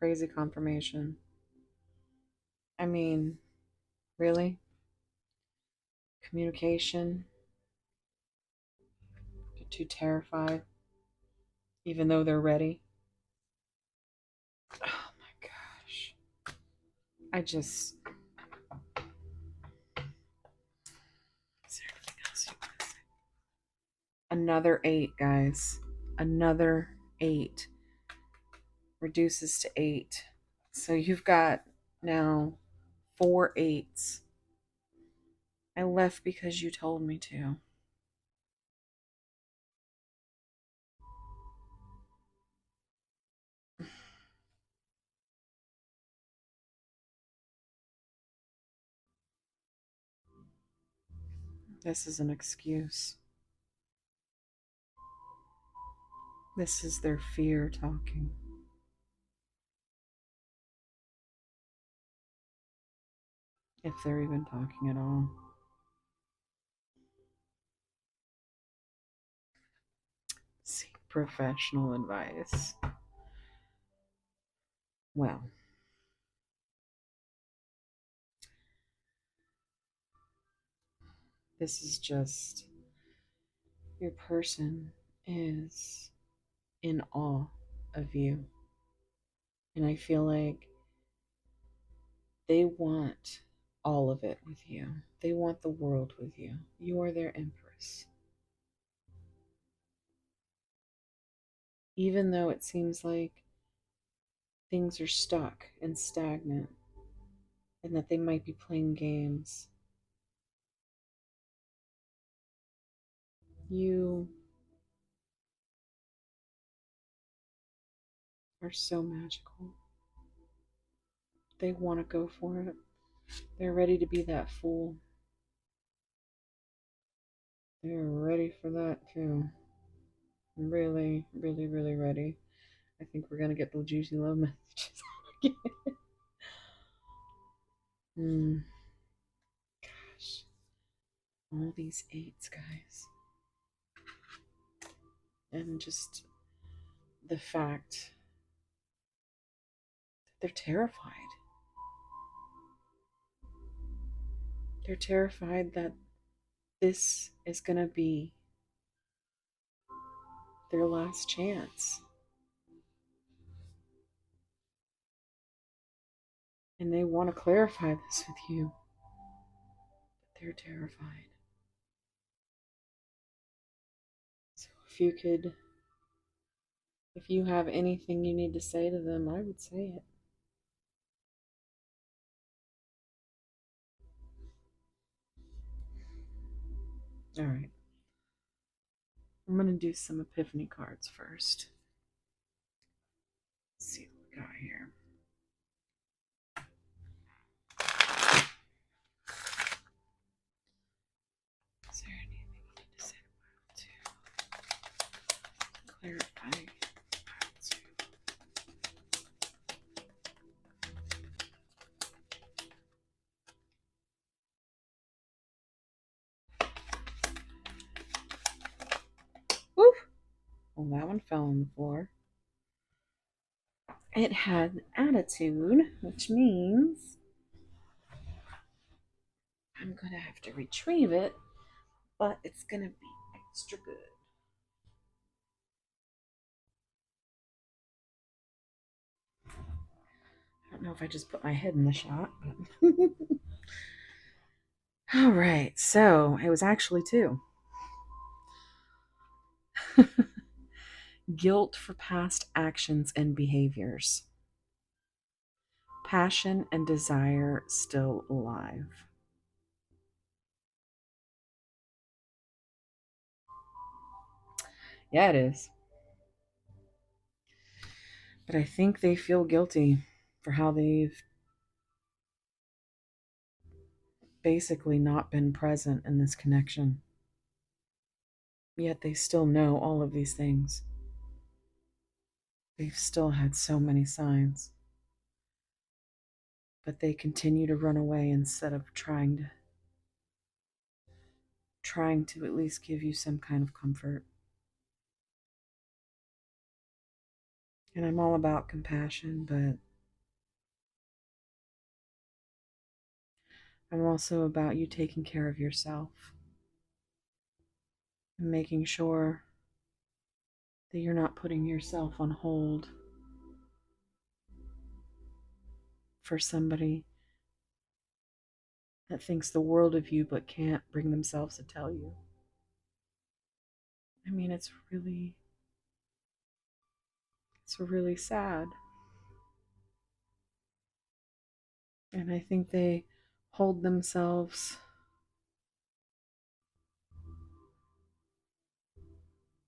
Crazy confirmation. I mean, really? Communication? They're too terrified, even though they're ready. Oh my gosh. I just. Is there anything else you want to say? Another 8, guys. Another 8. Reduces to 8. So you've got now 4 8s. I left because you told me to. This is an excuse. This is their fear talking. If they're even talking at all. Seek professional advice. Well, this is just your person is in awe of you. And I feel like they want all of it with you. They want the world with you. You are their empress. Even though it seems like things are stuck and stagnant and that they might be playing games, you are so magical. They want to go for it. They're ready to be that fool. They're ready for that too. Really, really, really ready. I think we're gonna get the juicy love messages again. Gosh, all these 8s, guys, and just the fact that they're terrified. They're terrified that this is going to be their last chance. And they want to clarify this with you. But they're terrified. So if you have anything you need to say to them, I would say it. All right. I'm going to do some epiphany cards first. Let's see what we got here. Is there anything you need to say to clarify? Woo! Well, that one fell on the floor. It had attitude, which means I'm going to have to retrieve it, but it's going to be extra good. I don't know if I just put my head in the shot, but all right, so it was actually two. Guilt for past actions and behaviors. Passion and desire still alive. Yeah, it is. But I think they feel guilty for how they've basically not been present in this connection. Yet they still know all of these things. They've still had so many signs. But they continue to run away instead of trying to at least give you some kind of comfort. And I'm all about compassion, but I'm also about you taking care of yourself and making sure that you're not putting yourself on hold for somebody that thinks the world of you but can't bring themselves to tell you. I mean, it's really sad. And I think they hold themselves,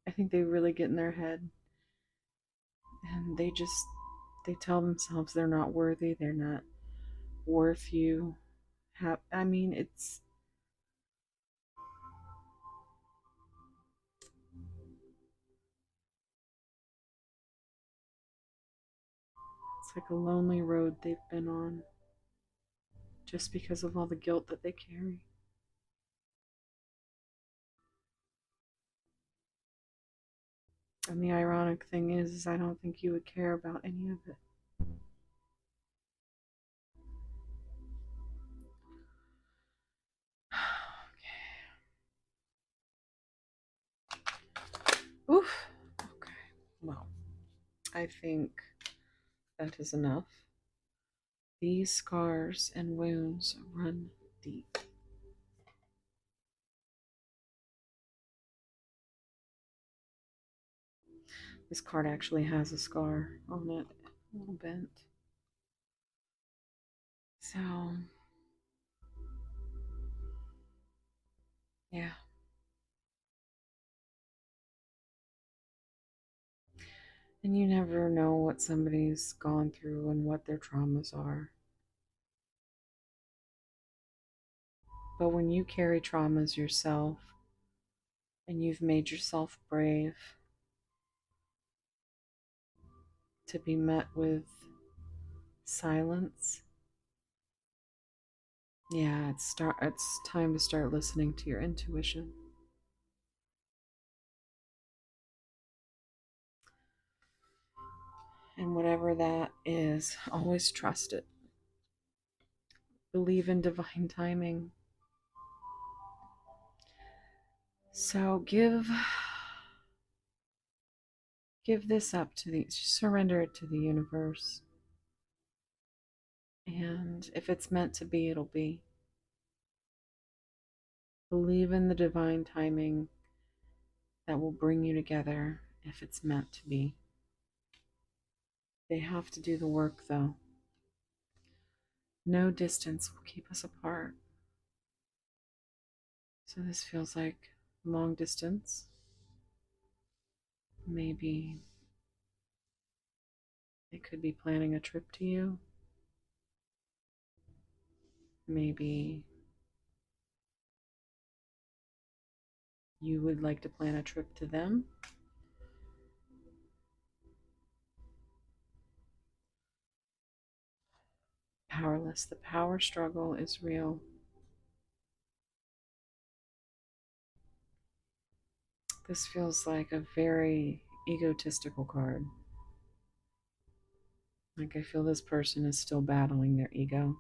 I think they really get in their head and they tell themselves they're not worthy, they're not worth you. I mean, it's like a lonely road they've been on just because of all the guilt that they carry. And the ironic thing is I don't think you would care about any of it. Oof. Okay. Well, I think that is enough. These scars and wounds run deep. This card actually has a scar on it, a little bent. So, yeah. And you never know what somebody's gone through and what their traumas are. But when you carry traumas yourself and you've made yourself brave to be met with silence, yeah, it's time to start listening to your intuition. And whatever that is, always trust it. Believe in divine timing. So give this up to the, surrender it to the universe. And if it's meant to be, it'll be. Believe in the divine timing that will bring you together if it's meant to be. They have to do the work, though. No distance will keep us apart. So this feels like long distance. Maybe they could be planning a trip to you. Maybe you would like to plan a trip to them. Powerless. The power struggle is real. This feels like a very egotistical card. Like I feel this person is still battling their ego.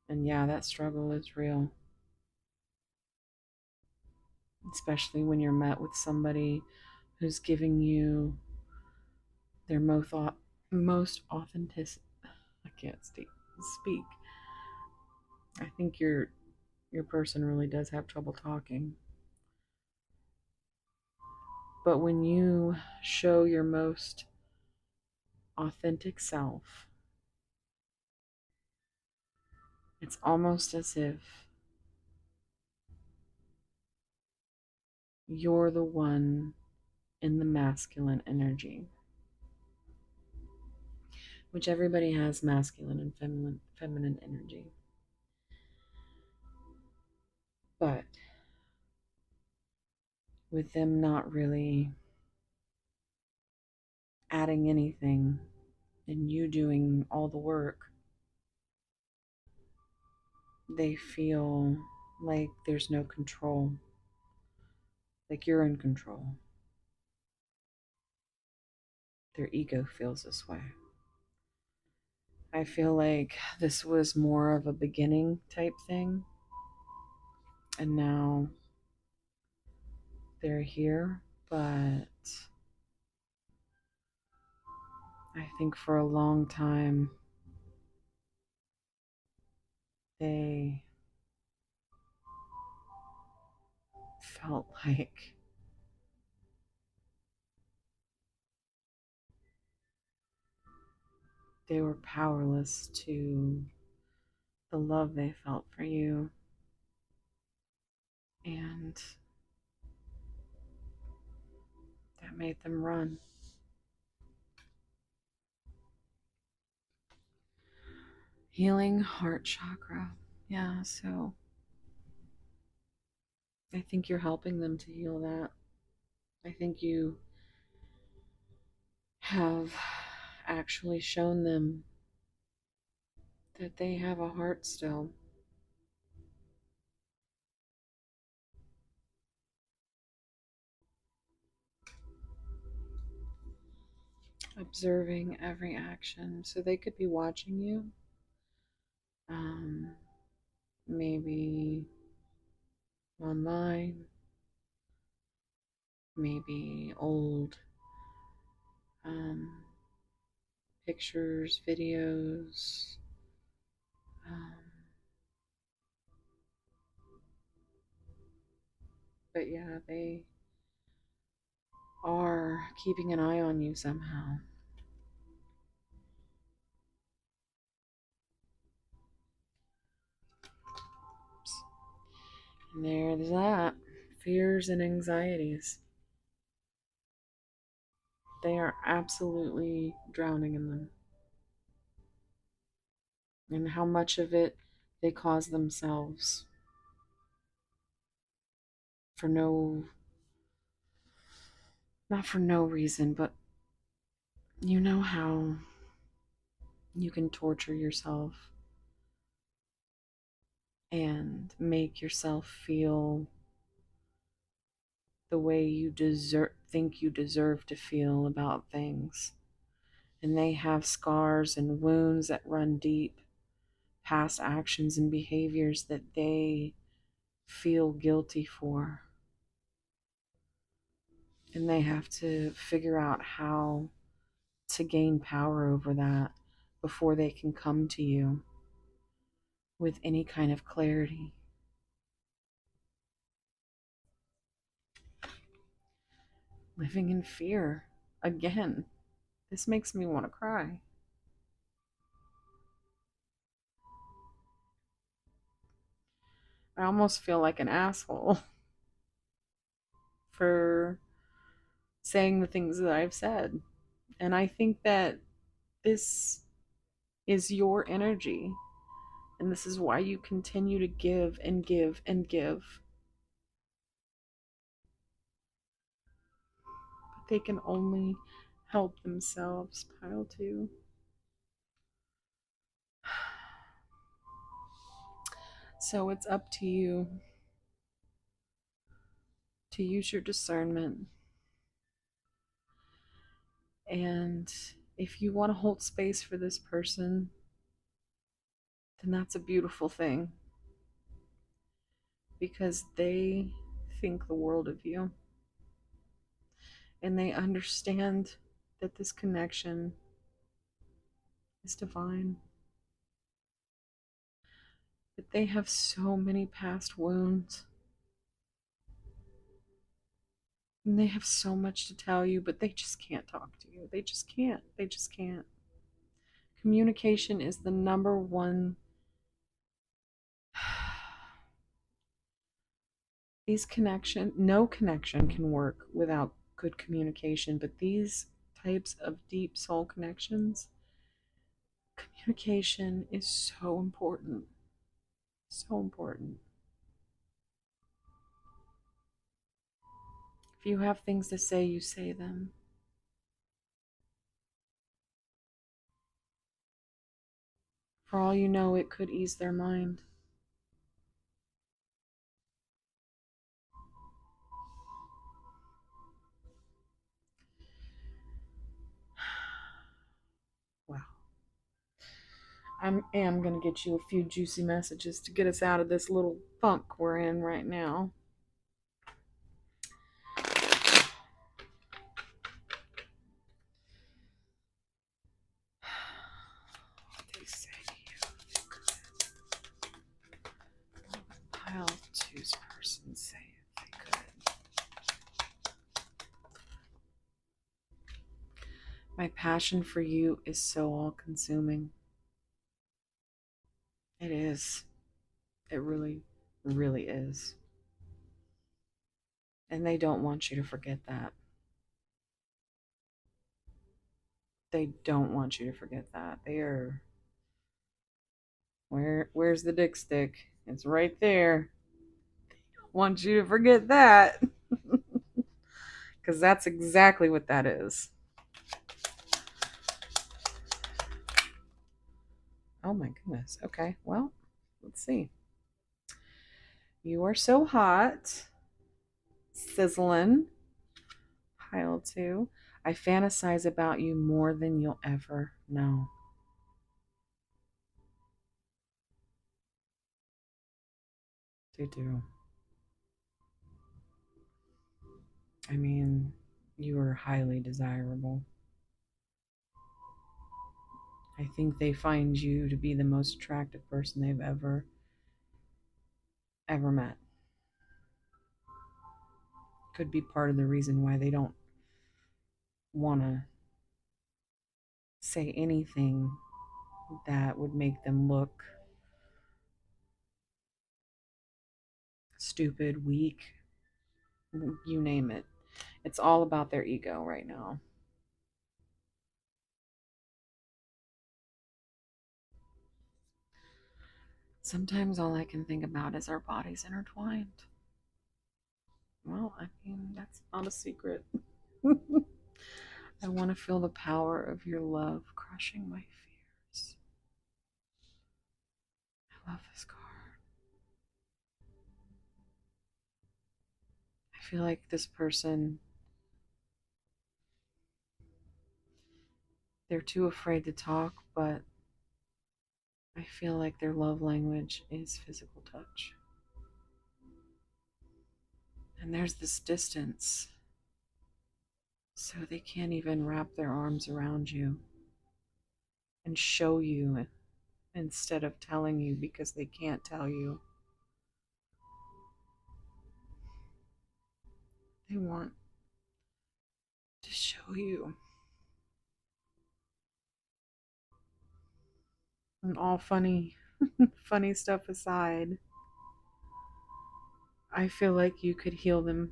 And yeah, that struggle is real. Especially when you're met with somebody who's giving you their most authentic. I can't speak. I think your person really does have trouble talking. But when you show your most authentic self, it's almost as if you're the one in the masculine energy, which everybody has masculine and feminine energy. But with them not really adding anything and you doing all the work, they feel like there's no control, like you're in control. Their ego feels this way. I feel like this was more of a beginning type thing, and now they're here, but I think for a long time they felt like they were powerless to the love they felt for you, and that made them run. Healing heart chakra. Yeah, so I think you're helping them to heal that. I think you have actually shown them that they have a heart still. Observing every action. So they could be watching you. Maybe online, maybe old pictures, videos. Um, but yeah, they are keeping an eye on you somehow. And there's that. Fears and anxieties. They are absolutely drowning in them. And how much of it they cause themselves for not for no reason, but you know how you can torture yourself and make yourself feel the way you think you deserve to feel about things. And they have scars and wounds that run deep, past actions and behaviors that they feel guilty for. And they have to figure out how to gain power over that before they can come to you with any kind of clarity. Living in fear. Again, this makes me want to cry. I almost feel like an asshole for saying the things that I've said. And I think that this is your energy. And this is why you continue to give and give and give. But they can only help themselves, pile two. So it's up to you to use your discernment. And if you want to hold space for this person, then that's a beautiful thing. Because they think the world of you. And they understand that this connection is divine. But they have so many past wounds. And they have so much to tell you, but they just can't talk to you. They just can't. They just can't. Communication is the number one. No connection can work without good communication, but these types of deep soul connections, communication is so important. So important. If you have things to say, you say them. For all you know, it could ease their mind. Wow. I am going to get you a few juicy messages to get us out of this little funk we're in right now. What they say to you. Pile two's person say if they could. My passion for you is so all-consuming. It is. It really, really is. And they don't want you to forget that. They don't want you to forget that. They are... Where's the dick stick? It's right there. They don't want you to forget that. Because that's exactly what that is. Oh my goodness. Okay, well, let's see. You are so hot. Sizzling. Pile two. I fantasize about you more than you'll ever know. Do. I mean, you are highly desirable. I think they find you to be the most attractive person they've ever met. Could be part of the reason why they don't want to say anything that would make them look stupid, weak, you name it. It's all about their ego right now. Sometimes all I can think about is our bodies intertwined. Well, I mean, that's not a secret. I want to feel the power of your love crushing my fears. I love this card. I feel like this person, they're too afraid to talk, but I feel like their love language is physical touch. And there's this distance, so they can't even wrap their arms around you and show you instead of telling you because they can't tell you. They want to show you. And all funny, funny stuff aside, I feel like you could heal them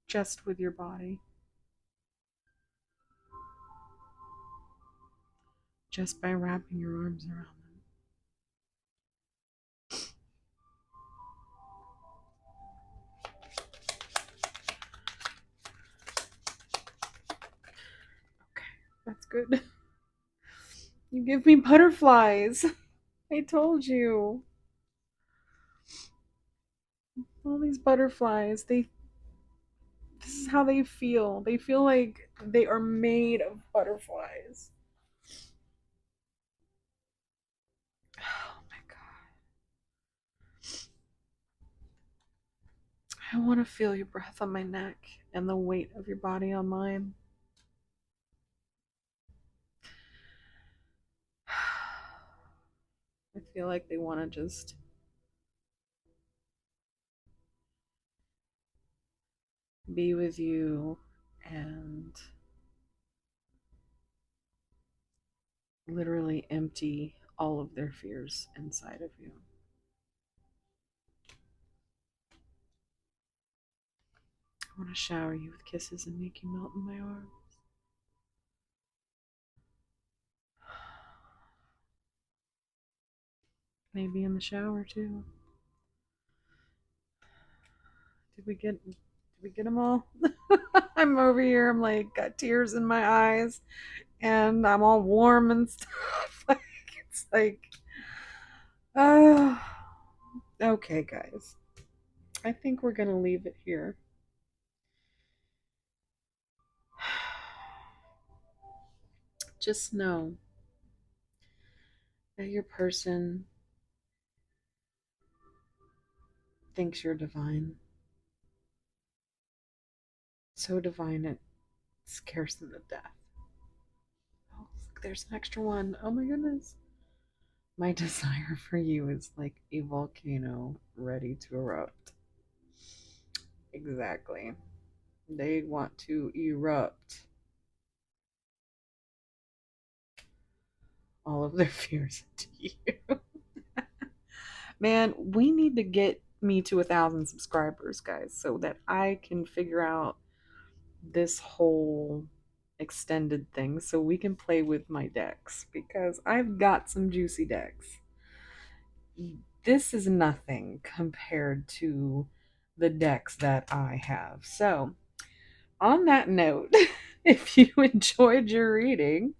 just with your body. Just by wrapping your arms around them. Okay, that's good. You give me butterflies. I told you. All these butterflies, this is how they feel. They feel like they are made of butterflies. Oh my god. I want to feel your breath on my neck and the weight of your body on mine. I feel like they want to just be with you and literally empty all of their fears inside of you. I want to shower you with kisses and make you melt in my arms. Maybe in the shower too. Did we get them all? I'm over here. I'm like got tears in my eyes, and I'm all warm and stuff. Like it's like, oh, okay, guys. I think we're gonna leave it here. Just know that your person thinks you're divine. So divine it scares them to death. Oh, look, there's an extra one. Oh my goodness. My desire for you is like a volcano ready to erupt. Exactly. They want to erupt all of their fears into you. Man, we need to get me to 1,000 subscribers, guys, so that I can figure out this whole extended thing so we can play with my decks because I've got some juicy decks. This is nothing compared to the decks that I have. So, on that note, if you enjoyed your reading,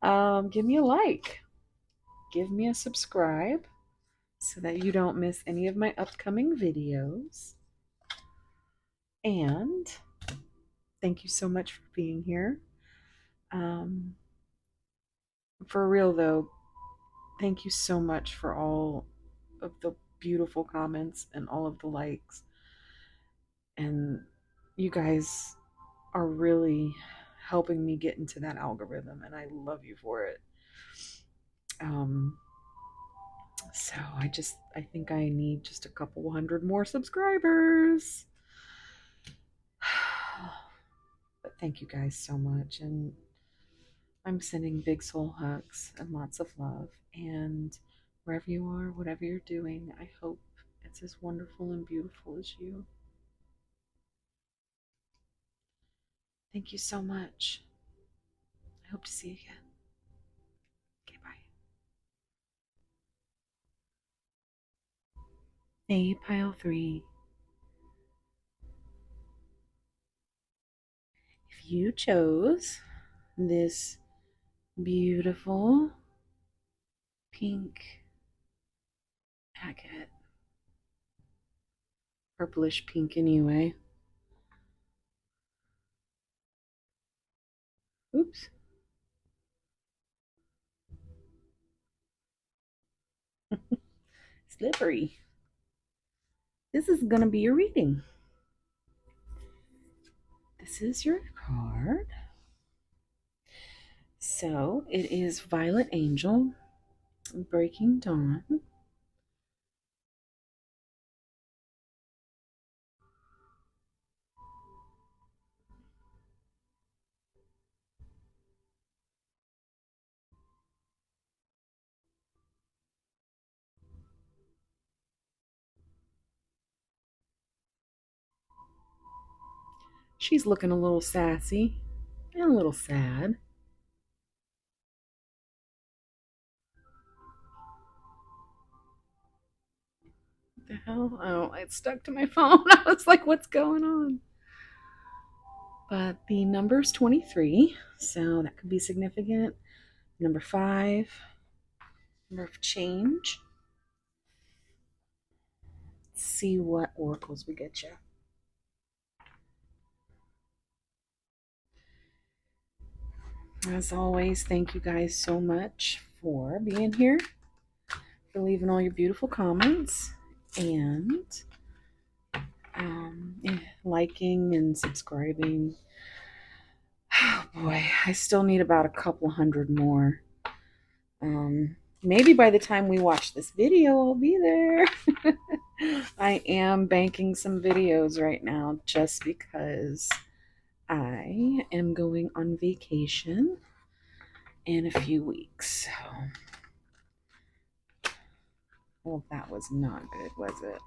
give me a like, give me a subscribe so that you don't miss any of my upcoming videos. And thank you so much for being here. For real though, thank you so much for all of the beautiful comments and all of the likes. And you guys are really helping me get into that algorithm, and I love you for it. So I think I need just a couple hundred more subscribers. But thank you guys so much, and I'm sending big soul hugs and lots of love. And wherever you are, whatever you're doing, I hope it's as wonderful and beautiful as you. Thank you so much. I hope to see you again. Okay, bye. Hey, Pile 3. If you chose this beautiful pink agate, purplish pink anyway. Oops. Slippery. this is going to be your reading. This is your card. So it is Violet Angel, Breaking Dawn. She's looking a little sassy and a little sad. What the hell? Oh, it stuck to my phone. I was like, what's going on? But the number's 23, so that could be significant. Number 5, number of change. Let's see what oracles we get you. As always, thank you guys so much for being here, for leaving all your beautiful comments, and liking and subscribing. Oh boy, I still need about a couple hundred more. Maybe by the time we watch this video, I'll be there. I am banking some videos right now just because I am going on vacation in a few weeks. So, well, that was not good, was it?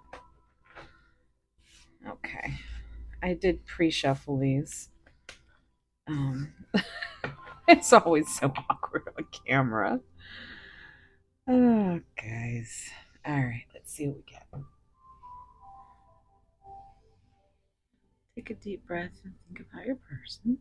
Okay. I did pre-shuffle these. It's always so awkward on camera. Oh, guys. All right, let's see what we get. Take a deep breath and think about your person.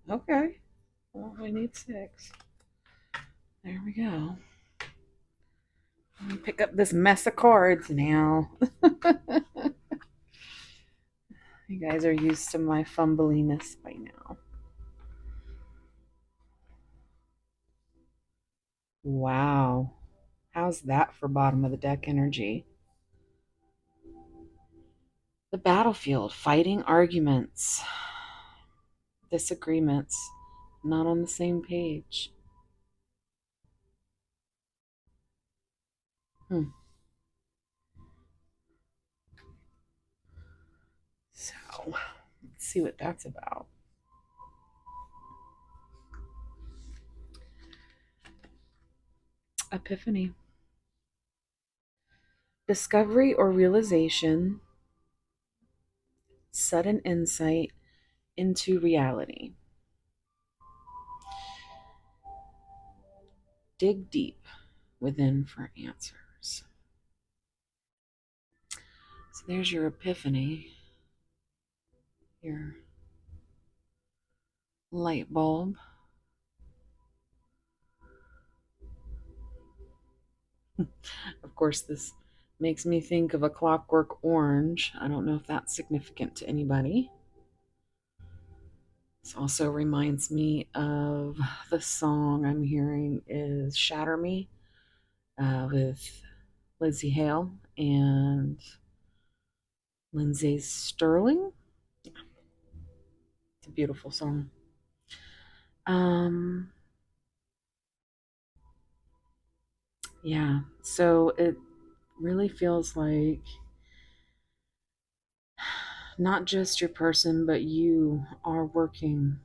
Okay. Well, we need 6. There we go. Let me pick up this mess of cards now. You guys are used to my fumbliness by now. Wow. How's that for bottom of the deck energy? The battlefield, fighting arguments, disagreements, not on the same page. So, let's see what that's about. Epiphany. Discovery or realization, sudden insight into reality. Dig deep within for answers. So there's your epiphany, your light bulb. Of course, this makes me think of A Clockwork Orange. I don't know if that's significant to anybody. This also reminds me of the song I'm hearing is Shatter Me with Lizzie Hale and Lindsay Sterling. It's a beautiful song. Yeah, so it really feels like not just your person, but you are working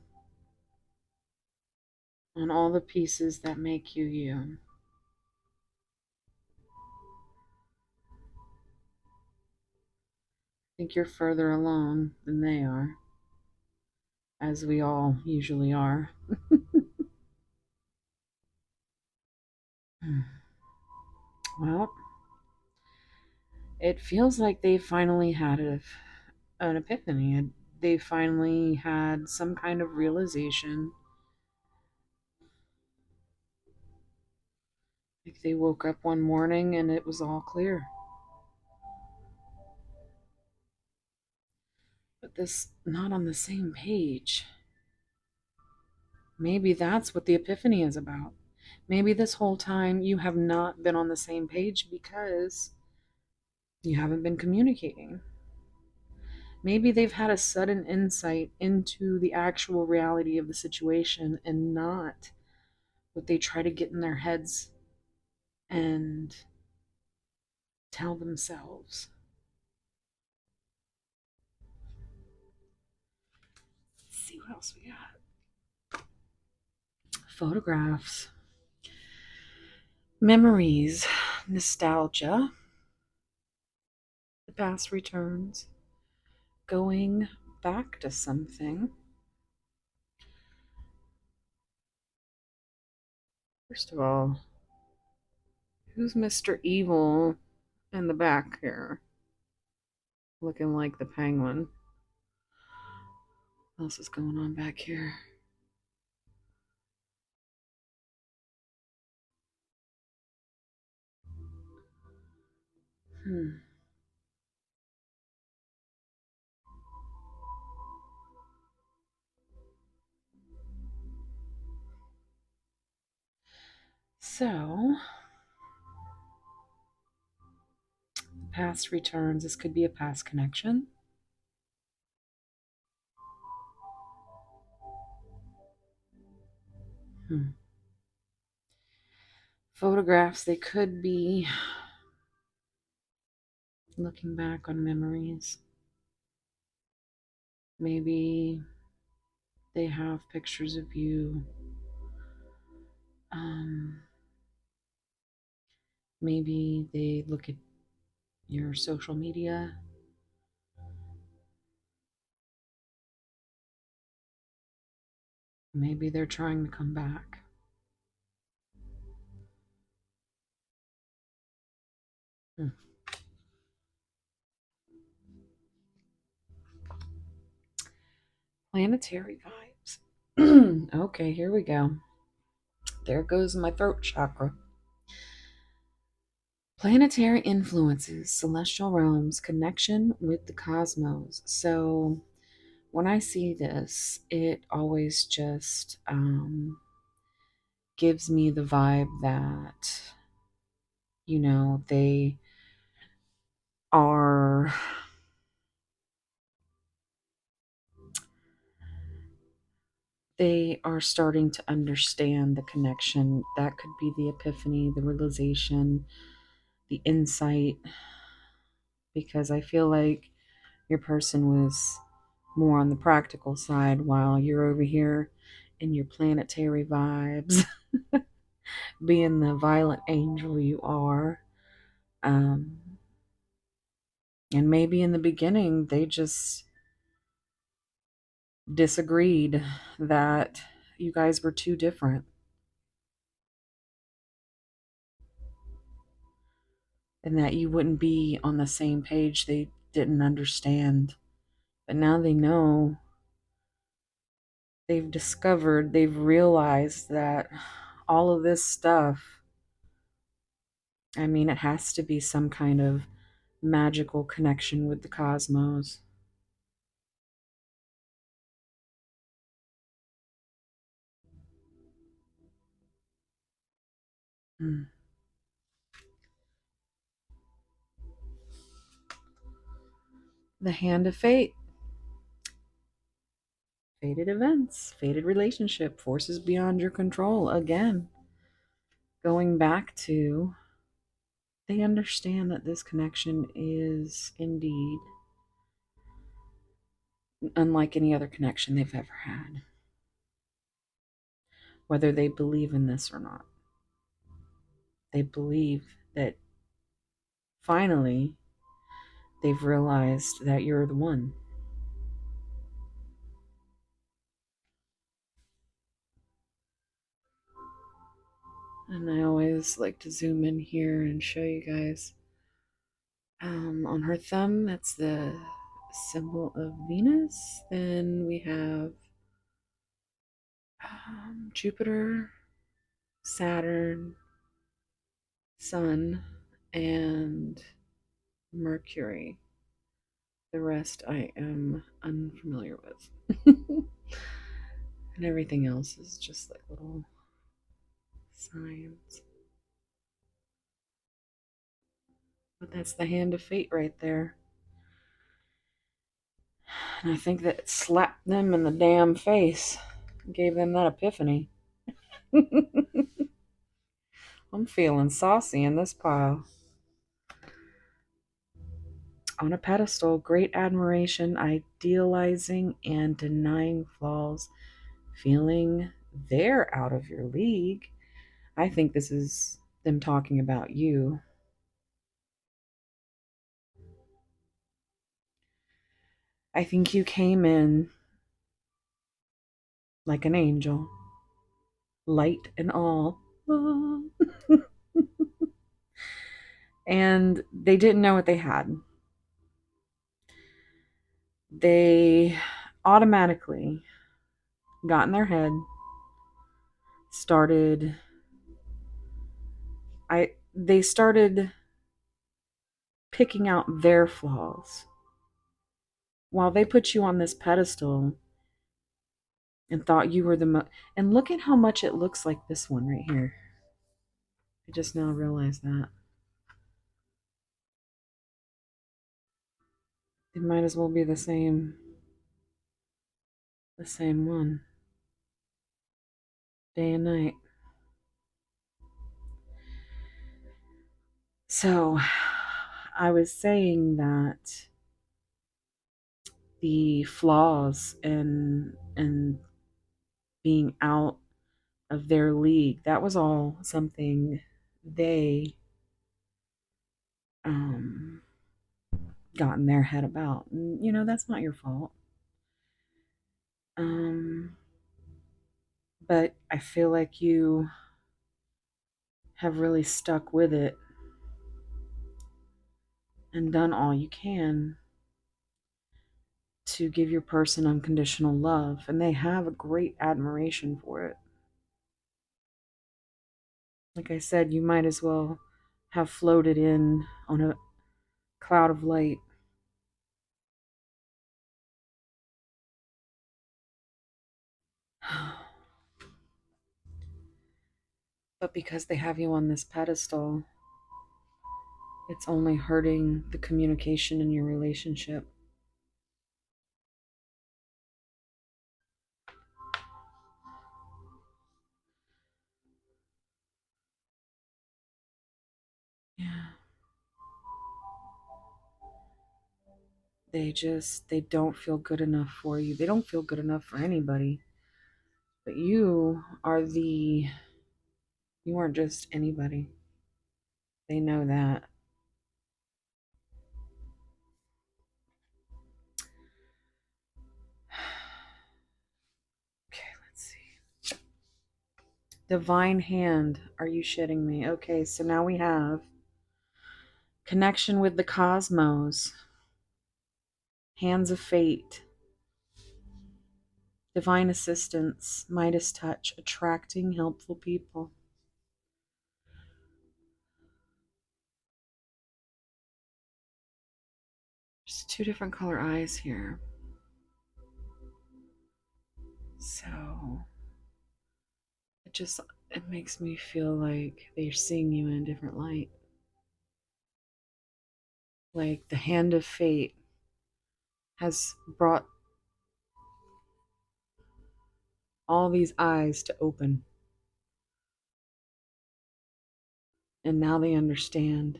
on all the pieces that make you you. I think you're further along than they are, as we all usually are. Well, It feels like they finally had an epiphany. They finally had some kind of realization. Like they woke up one morning and it was all clear. But this, not on the same page. Maybe that's what the epiphany is about. Maybe this whole time you have not been on the same page because you haven't been communicating. Maybe they've had a sudden insight into the actual reality of the situation and not what they try to get in their heads and tell themselves. Let's see what else we got. Photographs, memories, nostalgia, the past returns, going back to something. First of all, who's Mr. Evil in the back here? Looking like the penguin. What else is going on back here? So, past returns. This could be a past connection. Photographs, they could be looking back on memories. Maybe they have pictures of you. Maybe they look at your social media. Maybe they're trying to come back. Planetary vibes. Okay, here we go. There goes my throat chakra. Planetary influences, celestial realms, connection with the cosmos. So when I see this, it always just gives me the vibe that, you know, are they are starting to understand the connection. That could be the epiphany, the realization, the insight, because I feel like your person was more on the practical side while you're over here in your planetary vibes, being the violent angel you are. Um, and maybe in the beginning, they just disagreed that you guys were too different and that you wouldn't be on the same page. They didn't understand. But now they know. They've discovered, they've realized that all of this stuff, I mean, it has to be some kind of magical connection with the cosmos. Mm. The hand of fate. Fated events, fated relationship, forces beyond your control. Again, going back to, they understand that this connection is indeed unlike any other connection they've ever had, whether they believe in this or not. They believe that finally they've realized that you're the one. And I always like to zoom in here and show you guys On her thumb, that's the symbol of Venus. Then we have Jupiter, Saturn, Sun, and Mercury. The rest I am unfamiliar with. And everything else is just like little signs. But that's the hand of fate right there. And I think that it slapped them in the damn face. Gave them that epiphany. I'm feeling saucy in this pile. On a pedestal, great admiration, idealizing and denying flaws, feeling they're out of your league. I think this is them talking about you. I think you came in like an angel, light and all. And they didn't know what they had. They automatically got in their head, started they started picking out their flaws while they put you on this pedestal and thought you were the most. And look at how much it looks like this one right here. I just now realized that. It might as well be the same one. Day and night. So I was saying that the flaws and being out of their league, that was all something they got in their head about. And, that's not your fault. But I feel like you have really stuck with it and done all you can to give your person unconditional love, and they have a great admiration for it. Like I said, you might as well have floated in on a cloud of light. But because they have you on this pedestal, it's only hurting the communication in your relationship. Yeah. They don't feel good enough for you. They don't feel good enough for anybody. But you aren't just anybody. They know that. Okay, let's see. Divine hand. Are you shitting me? Okay, so now we have connection with the cosmos, hands of fate, divine assistance, Midas touch, attracting helpful people. There's two different color eyes here. So it makes me feel like they're seeing you in a different light. Like the hand of fate has brought all these eyes to open. And now they understand.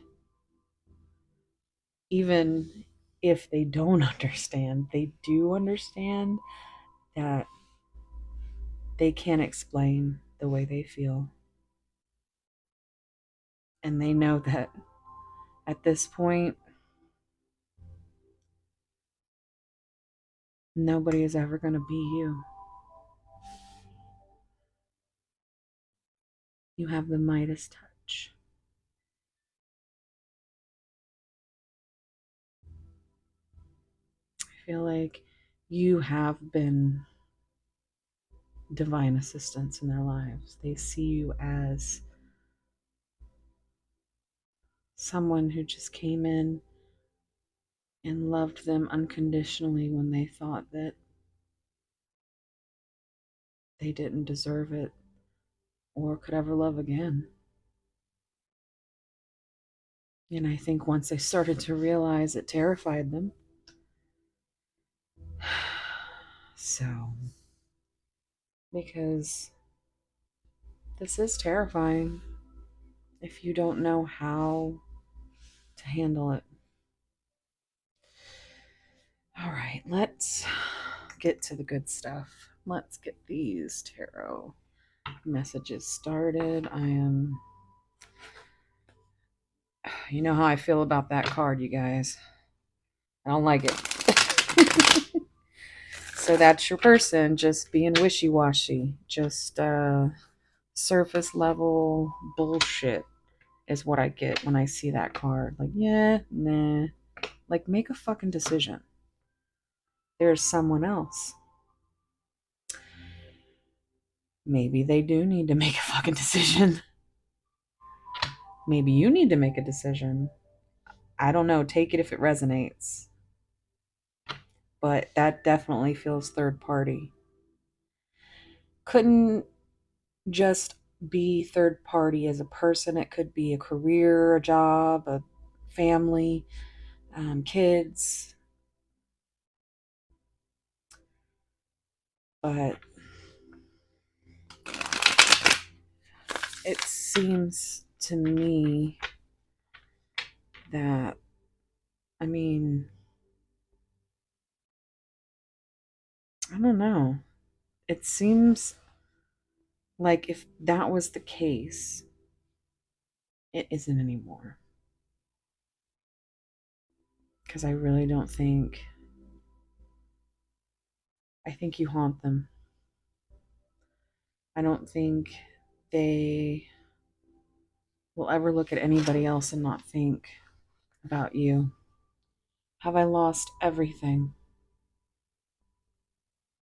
Even if they don't understand, they do understand that they can't explain the way they feel. And they know that at this point, nobody is ever going to be you. You have the Midas touch. feel like you have been divine assistance in their lives. They see you as someone who just came in and loved them unconditionally when they thought that they didn't deserve it or could ever love again. And I think once they started to realize, it terrified them. So, because this is terrifying if you don't know how to handle it. All right, let's get to the good stuff. Let's get these tarot messages started. You know how I feel about that card, you guys. I don't like it. So that's your person just being wishy-washy. Just surface level bullshit is what I get when I see that card. Like, yeah, nah. Like, make a fucking decision. There's someone else. Maybe they do need to make a fucking decision. Maybe you need to make a decision. I don't know. Take it if it resonates. But that definitely feels third party. Couldn't just be third party as a person. It could be a career, a job, a family, kids. But it seems to me that, I mean, I don't know. It seems like if that was the case, it isn't anymore. Because I really don't think, I think you haunt them. I don't think they will ever look at anybody else and not think about you. Have I lost everything?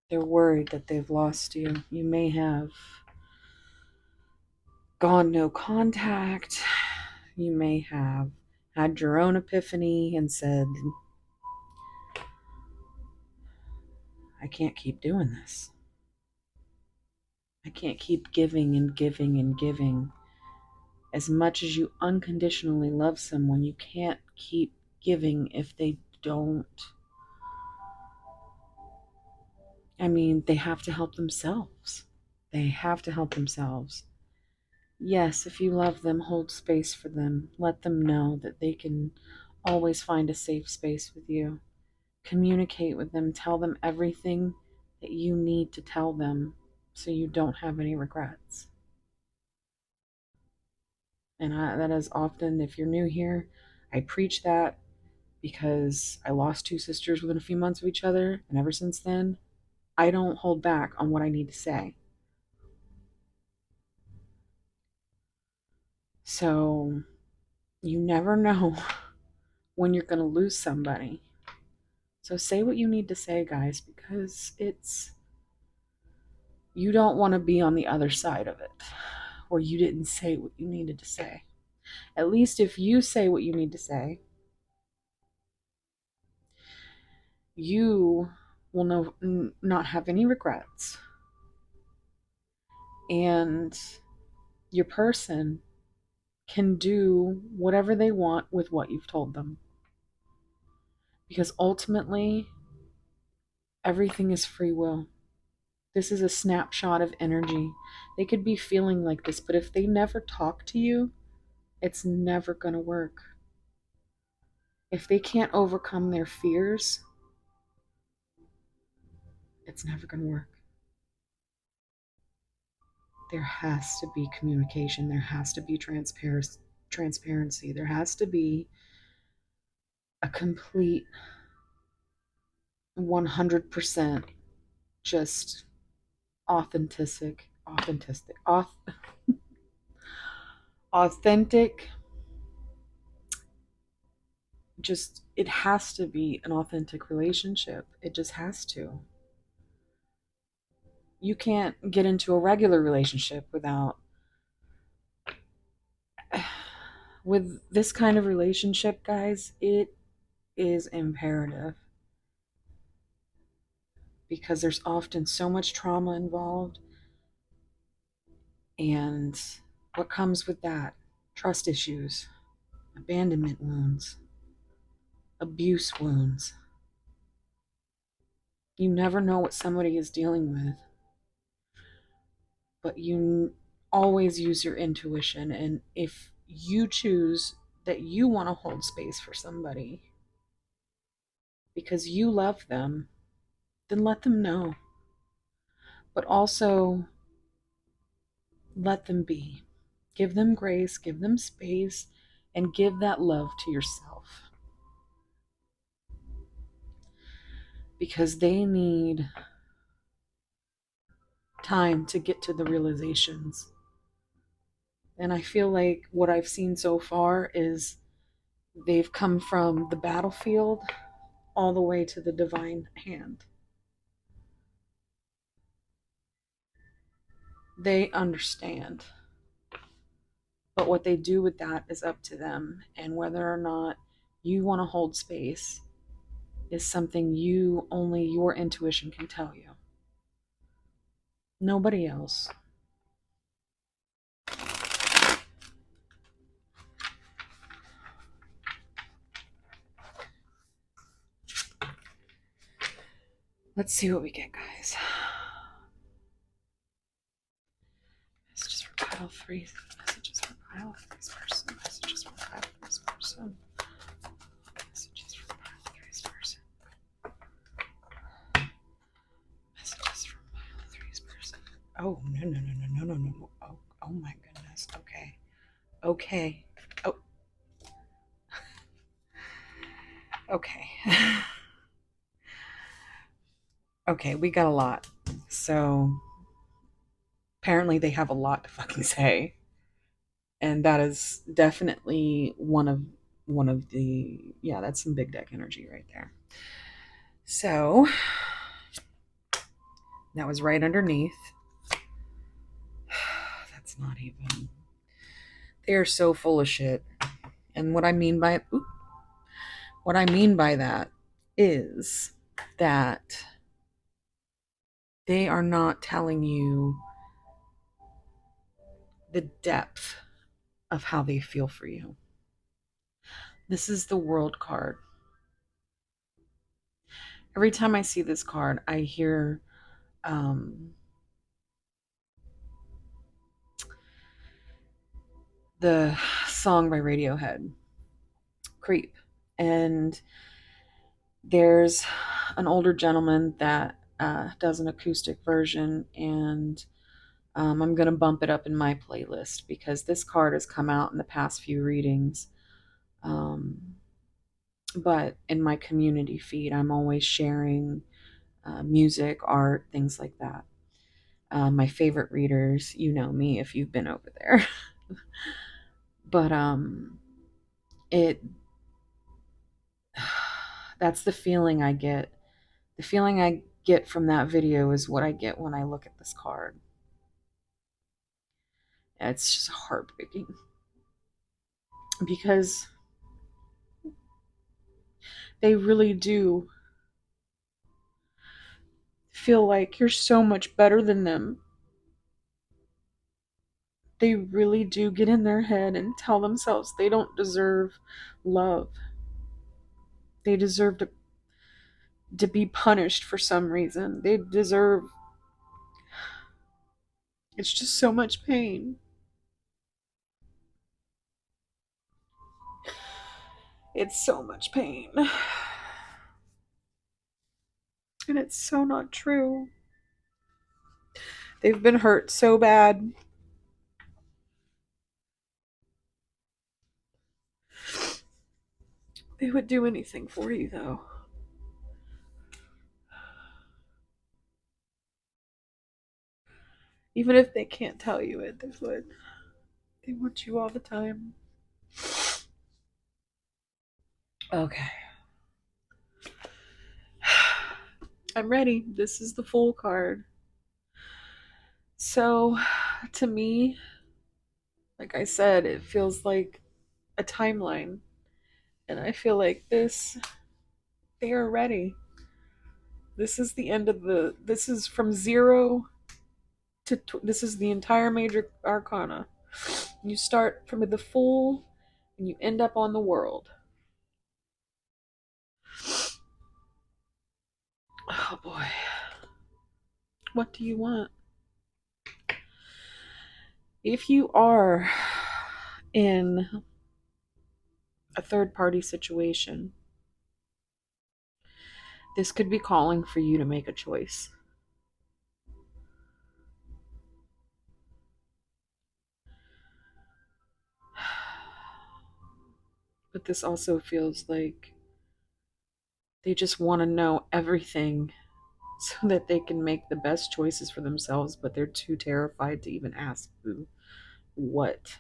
They're worried that they've lost you. You may have gone no contact. You may have had your own epiphany and said, I can't keep doing this. I can't keep giving and giving and giving. As much as you unconditionally love someone, you can't keep giving if they don't. I mean, they have to help themselves. They have to help themselves. Yes, if you love them, hold space for them. Let them know that they can always find a safe space with you. Communicate with them. Tell them everything that you need to tell them so you don't have any regrets. And that is often, if you're new here, I preach that because I lost two sisters within a few months of each other. And ever since then, I don't hold back on what I need to say. So you never know when you're going to lose somebody. So say what you need to say, guys, because you don't want to be on the other side of it, where you didn't say what you needed to say. At least if you say what you need to say, you will not have any regrets. And your person can do whatever they want with what you've told them. Because ultimately, everything is free will. This is a snapshot of energy. They could be feeling like this, but if they never talk to you, it's never going to work. If they can't overcome their fears, it's never going to work. There has to be communication. There has to be transparency. There has to be a complete 100% just authentic, just it has to be an authentic relationship. It just has to. You can't get into a regular relationship without. With this kind of relationship, guys, it is imperative because there's often so much trauma involved. And what comes with that? Trust issues, abandonment wounds, abuse wounds. You never know what somebody is dealing with, but you always use your intuition. And if you choose that you want to hold space for somebody because you love them, then let them know. But also let them be. Give them grace, give them space, and give that love to yourself. Because they need time to get to the realizations. And I feel like what I've seen so far is they've come from the battlefield all the way to the divine hand. They understand. But what they do with that is up to them. And whether or not you want to hold space is something only your intuition can tell you. Nobody else. Let's see what we get, guys. Messages for pile 3. Messages for pile 3's person. Messages for pile 3's person. Messages for pile 3's person. Messages from pile 3's person. Oh, no. Oh my goodness. Okay. Oh. Okay. Okay, we got a lot. So apparently they have a lot to fucking say. And that is definitely one of the, yeah, that's some big deck energy right there. So that was right underneath. That's not even, they are so full of shit. And what I mean by that is that they are not telling you the depth of how they feel for you. This is the World card. Every time I see this card, I hear the song by Radiohead, Creep. And there's an older gentleman that does an acoustic version, and I'm going to bump it up in my playlist because this card has come out in the past few readings. But in my community feed, I'm always sharing music, art, things like that. My favorite readers, you know me if you've been over there. But that's the feeling I get. The feeling I get from that video is what I get when I look at this card. It's just heartbreaking. Because they really do feel like you're so much better than them. They really do get in their head and tell themselves they don't deserve love. They deserve to be punished for some reason. They deserve... It's just so much pain. It's so much pain. And it's so not true. They've been hurt so bad. They would do anything for you, though. Even if they can't tell you it, they would. They want you all the time. Okay. I'm ready. This is the Fool card. So, to me, like I said, it feels like a timeline. And I feel like they are ready. This is the end of this is from zero this is the entire major arcana. You start from the Fool and you end up on the World. Oh boy. What do you want? If you are in a third party situation, this could be calling for you to make a choice. But this also feels like they just want to know everything so that they can make the best choices for themselves, but they're too terrified to even ask who, what.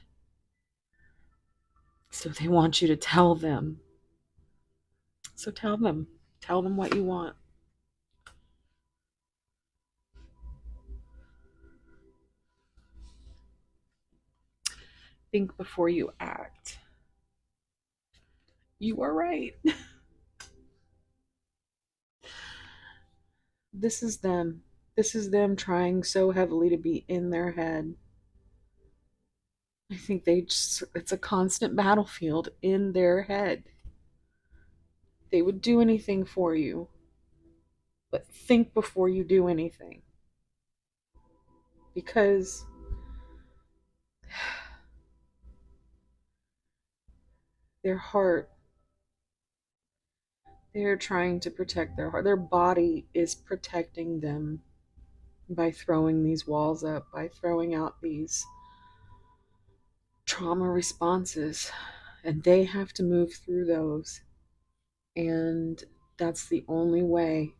So they want you to tell them. So tell them. Tell them what you want. Think before you act. You are right. This is them. This is them trying so heavily to be in their head. I think it's a constant battlefield in their head. They would do anything for you, but think before you do anything. Because their heart, they're trying to protect their heart. Their body is protecting them by throwing these walls up, by throwing out these trauma responses. And they have to move through those. And that's the only way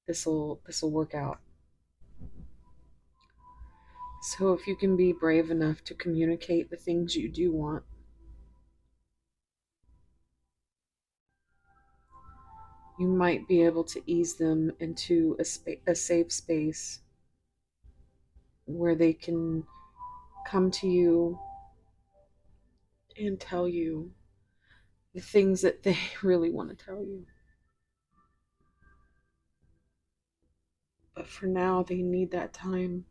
this'll work out. So if you can be brave enough to communicate the things you do want, you might be able to ease them into a safe space where they can come to you and tell you the things that they really want to tell you. But for now, they need that time.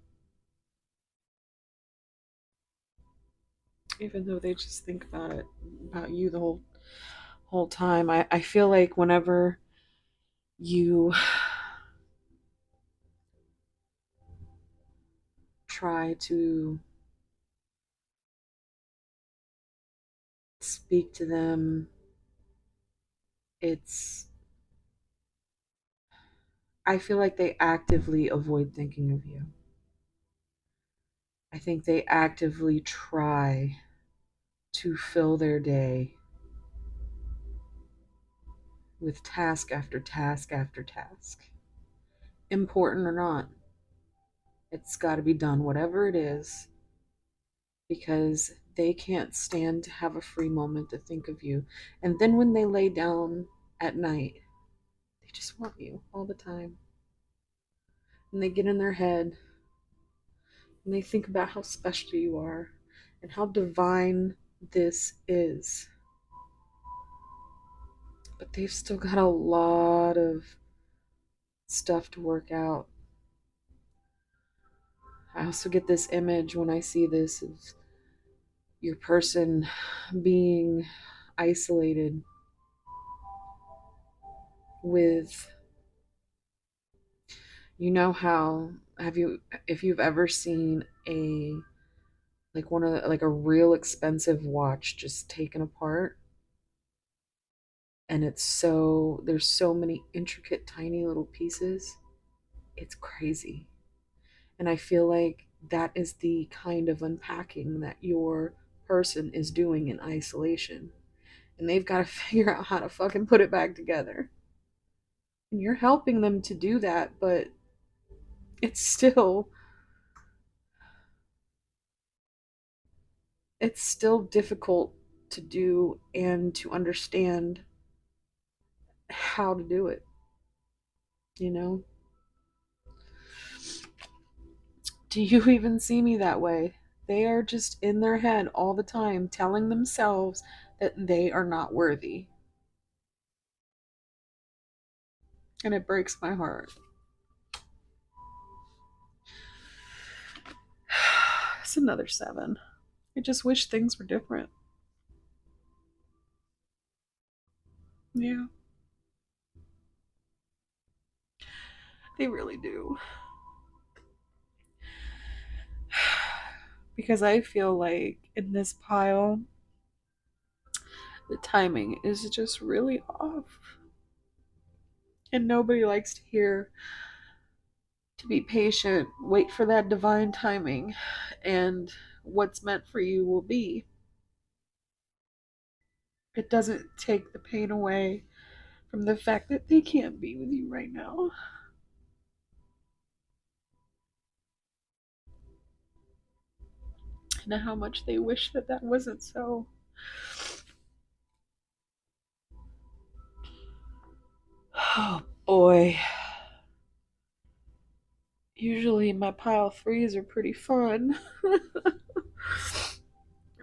Even though they just think about you the whole time. I feel like whenever you try to speak to them, I feel like they actively avoid thinking of you. I think they actively try to fill their day with task after task after task. Important or not, it's got to be done, whatever it is, because they can't stand to have a free moment to think of you. And then when they lay down at night, they just want you all the time. And they get in their head and they think about how special you are and how divine this is. But they've still got a lot of stuff to work out. I also get this image when I see this of your person being isolated with, you know how, if you've ever seen a, like one of the, like a real expensive watch just taken apart, and there's so many intricate tiny little pieces, it's crazy. And I feel like that is the kind of unpacking that your person is doing in isolation, and they've got to figure out how to fucking put it back together. And you're helping them to do that, but it's still it's still difficult to do and to understand how to do it. you know? Do you even see me that way? They are just in their head all the time telling themselves that they are not worthy. And it breaks my heart. It's another 7. I just wish things were different. Yeah. They really do. Because I feel like in this pile, the timing is just really off. And nobody likes to hear to be patient, wait for that divine timing, and what's meant for you will be. It doesn't take the pain away from the fact that they can't be with you right now. And how much they wish that that wasn't so. Oh boy. Usually my pile 3s are pretty fun.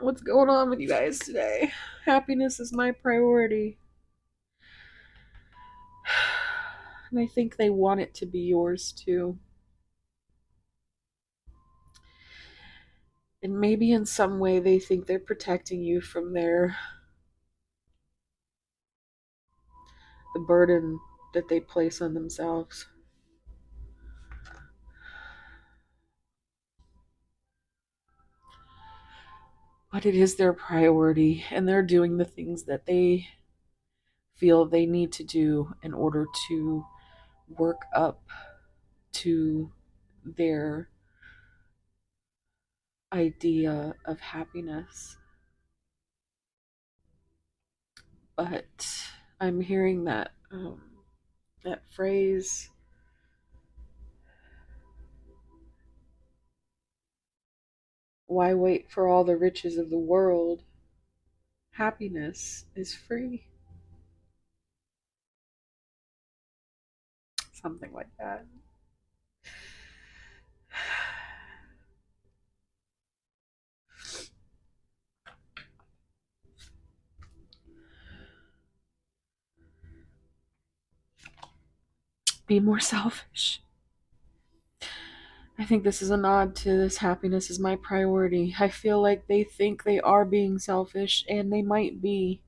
What's going on with you guys today? Happiness is my priority. And I think they want it to be yours too. And maybe in some way they think they're protecting you from the burden that they place on themselves. But it is their priority, and they're doing the things that they feel they need to do in order to work up to their idea of happiness. But I'm hearing that phrase, why wait for all the riches of the world? Happiness is free. Something like that. Be more selfish. I think this is a nod to this happiness is my priority. I feel like they think they are being selfish, and they might be.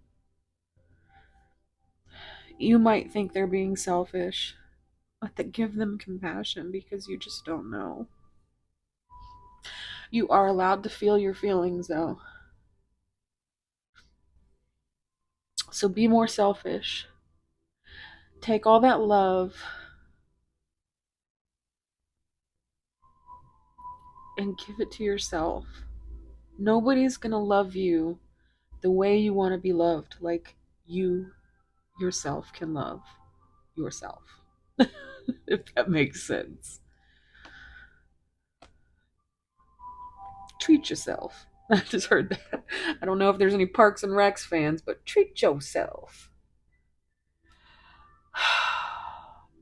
You might think they're being selfish, but give them compassion because you just don't know. You are allowed to feel your feelings, though. So be more selfish. Take all that love and give it to yourself. Nobody's going to love you the way you want to be loved, like you yourself can love yourself. If that makes sense. Treat yourself. I just heard that. I don't know if there's any Parks and Recs fans, but treat yourself.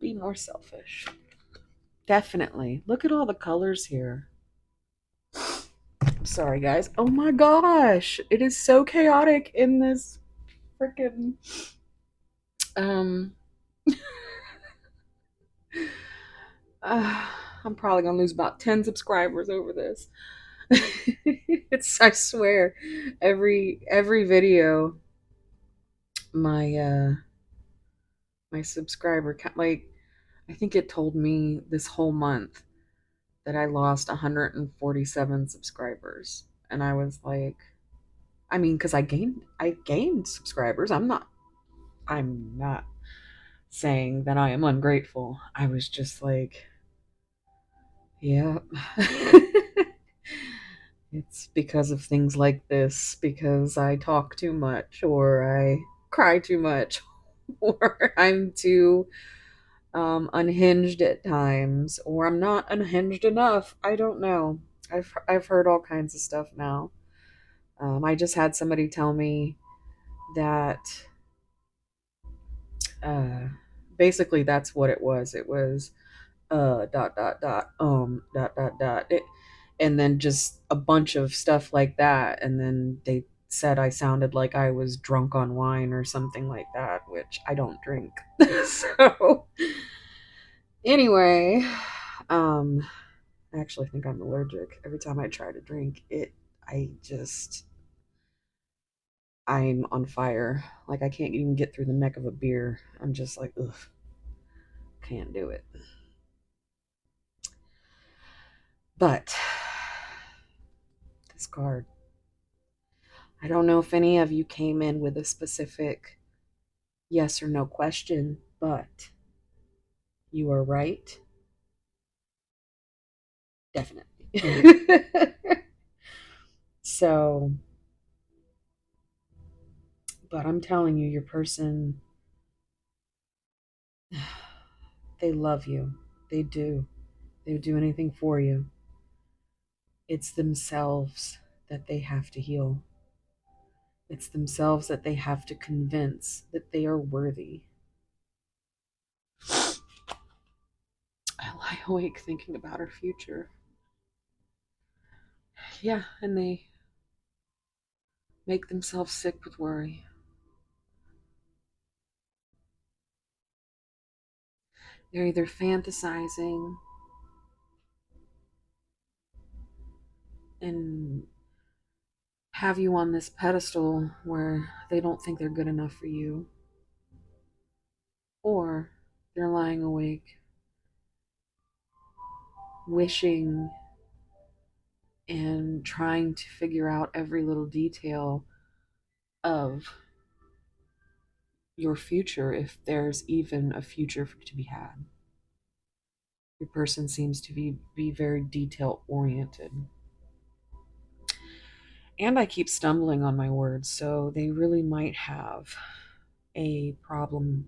Be more selfish. Definitely. Look at all the colors here. I'm sorry, guys. Oh my gosh. It is so chaotic in this freaking um I'm probably gonna lose about 10 subscribers over this. It's, I swear, every video my my subscriber like, I think it told me this whole month that I lost 147 subscribers, and I was like, I mean, because I gained subscribers. I'm not saying that I am ungrateful. I was just like, yeah. It's because of things like this, because I talk too much, or I cry too much, or I'm too unhinged at times, or I'm not unhinged enough. I don't know. I've heard all kinds of stuff now. I just had somebody tell me that uh, basically that's what it was. It was dot dot dot dot dot dot and then just a bunch of stuff like that, and then they said I sounded like I was drunk on wine or something like that, which I don't drink. So anyway, I actually think I'm allergic. Every time I try to drink it, I'm on fire. Like I can't even get through the neck of a beer. I'm just like, ugh, can't do it. But this card, I don't know if any of you came in with a specific yes or no question, but you are right. Definitely. So, but I'm telling you, your person, they love you. They do. They would do anything for you. It's themselves that they have to heal. It's themselves that they have to convince that they are worthy. I lie awake thinking about our future. Yeah, and they make themselves sick with worry. They're either fantasizing and have you on this pedestal where they don't think they're good enough for you, or they're lying awake wishing and trying to figure out every little detail of your future, if there's even a future to be had. Your person seems to be very detail oriented. And I keep stumbling on my words, so they really might have a problem,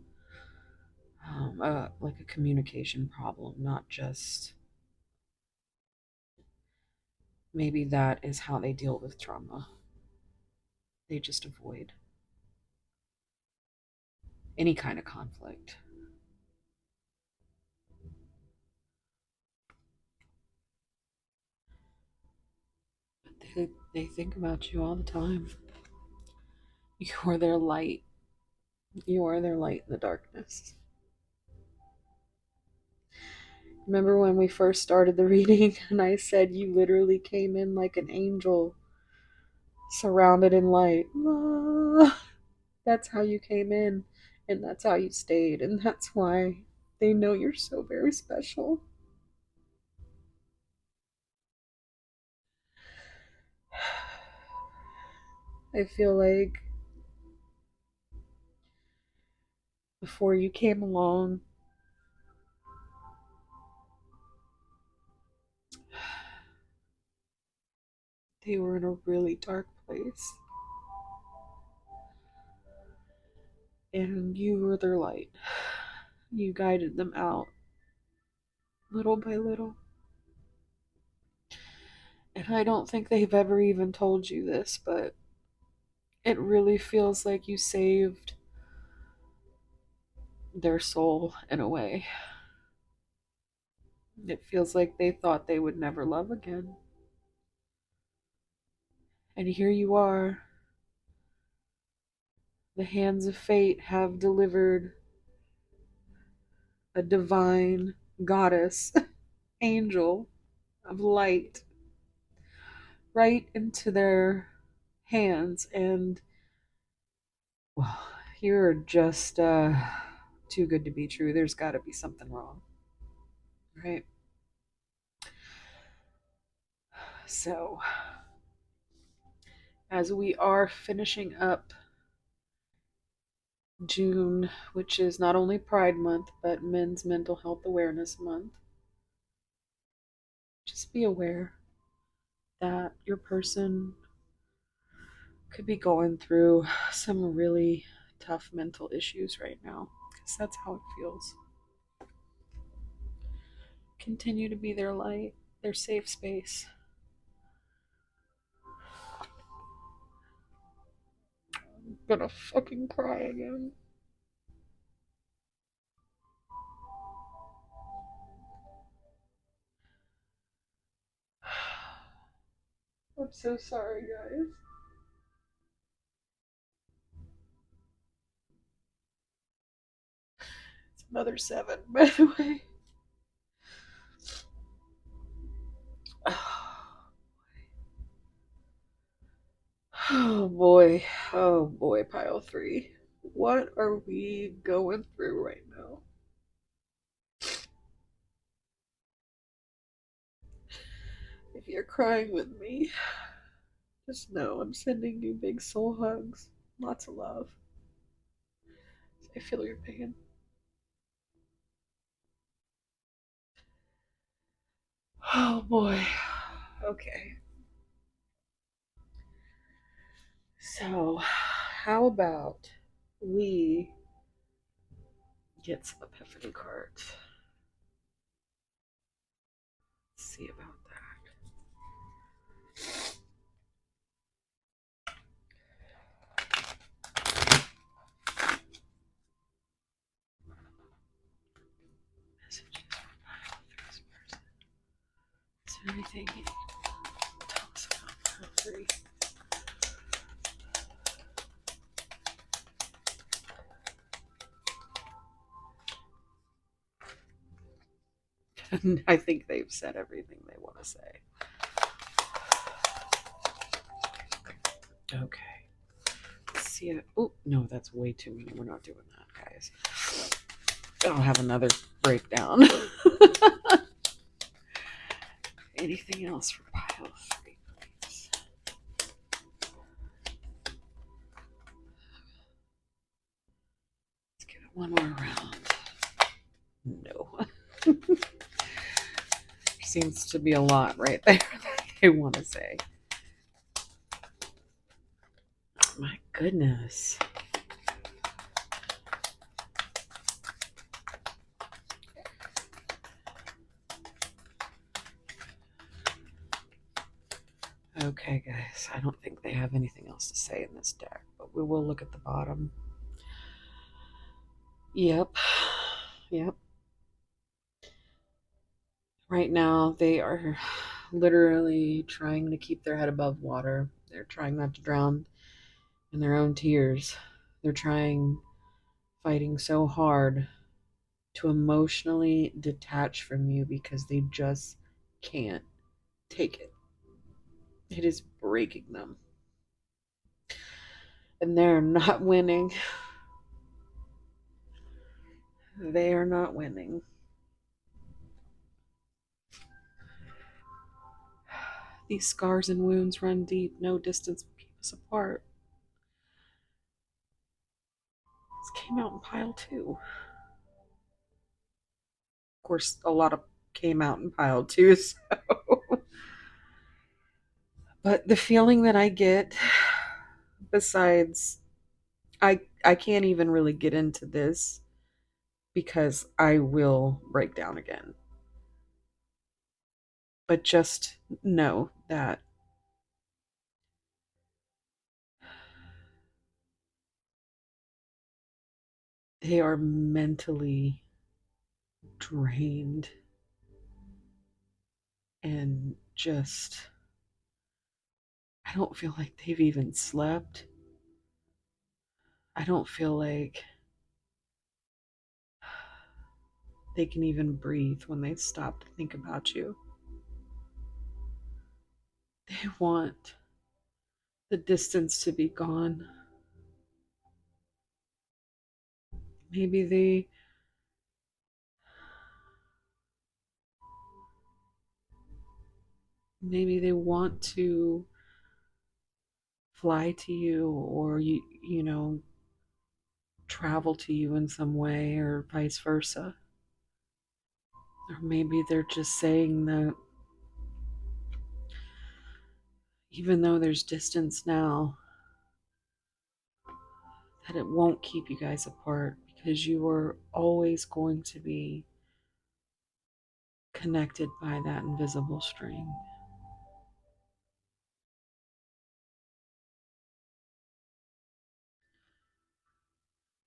like a communication problem, not just maybe that is how they deal with trauma. They just avoid any kind of conflict. But they think about you all the time. You are their light. You are their light in the darkness. Remember when we first started the reading and I said you literally came in like an angel surrounded in light? Ah, that's how you came in, and that's how you stayed, and that's why they know you're so very special. I feel like before you came along, they were in a really dark place. And you were their light. You guided them out little by little. And I don't think they've ever even told you this, but it really feels like you saved their soul in a way. It feels like they thought they would never love again. And here you are. The hands of fate have delivered a divine goddess, angel of light, right into their hands. And, well, you're just too good to be true. There's got to be something wrong, right? So, as we are finishing up June, which is not only Pride Month, but Men's Mental Health Awareness Month, just be aware that your person could be going through some really tough mental issues right now, because that's how it feels. Continue to be their light, their safe space. I'm gonna fucking cry again. so sorry, guys. It's another 7, by the way. Oh boy. Oh boy, pile 3. What are we going through right now? If you're crying with me, just know I'm sending you big soul hugs. Lots of love. I feel your pain. Oh boy. Okay. So, how about we get some epiphany cards? Let's see about that. Messages for pile 3's person. Is there anything you need to tell us about pile 3? I think they've said everything they want to say. Okay. Let's see it. Oh, no, that's way too many. We're not doing that, guys. I'll have another breakdown. Anything else for pile 3, please? Let's give it one more round. No. Seems to be a lot right there that they want to say. My goodness. Okay, guys. I don't think they have anything else to say in this deck, but we will look at the bottom. Yep. Yep. Right now, they are literally trying to keep their head above water. They're trying not to drown in their own tears. They're fighting so hard to emotionally detach from you because they just can't take it. It is breaking them. And they're not winning. They are not winning. These scars and wounds run deep. No distance will keep us apart. This came out in pile 2. Of course, a lot of came out in pile 2, so. But the feeling that I get, besides, I can't even really get into this because I will break down again. But just know that they are mentally drained and just, I don't feel like they've even slept. I don't feel like they can even breathe when they stop to think about you. They want the distance to be gone. Maybe they want to fly to you, or you know, travel to you in some way, or vice versa. Or maybe they're just saying that even though there's distance now, that it won't keep you guys apart because you are always going to be connected by that invisible string.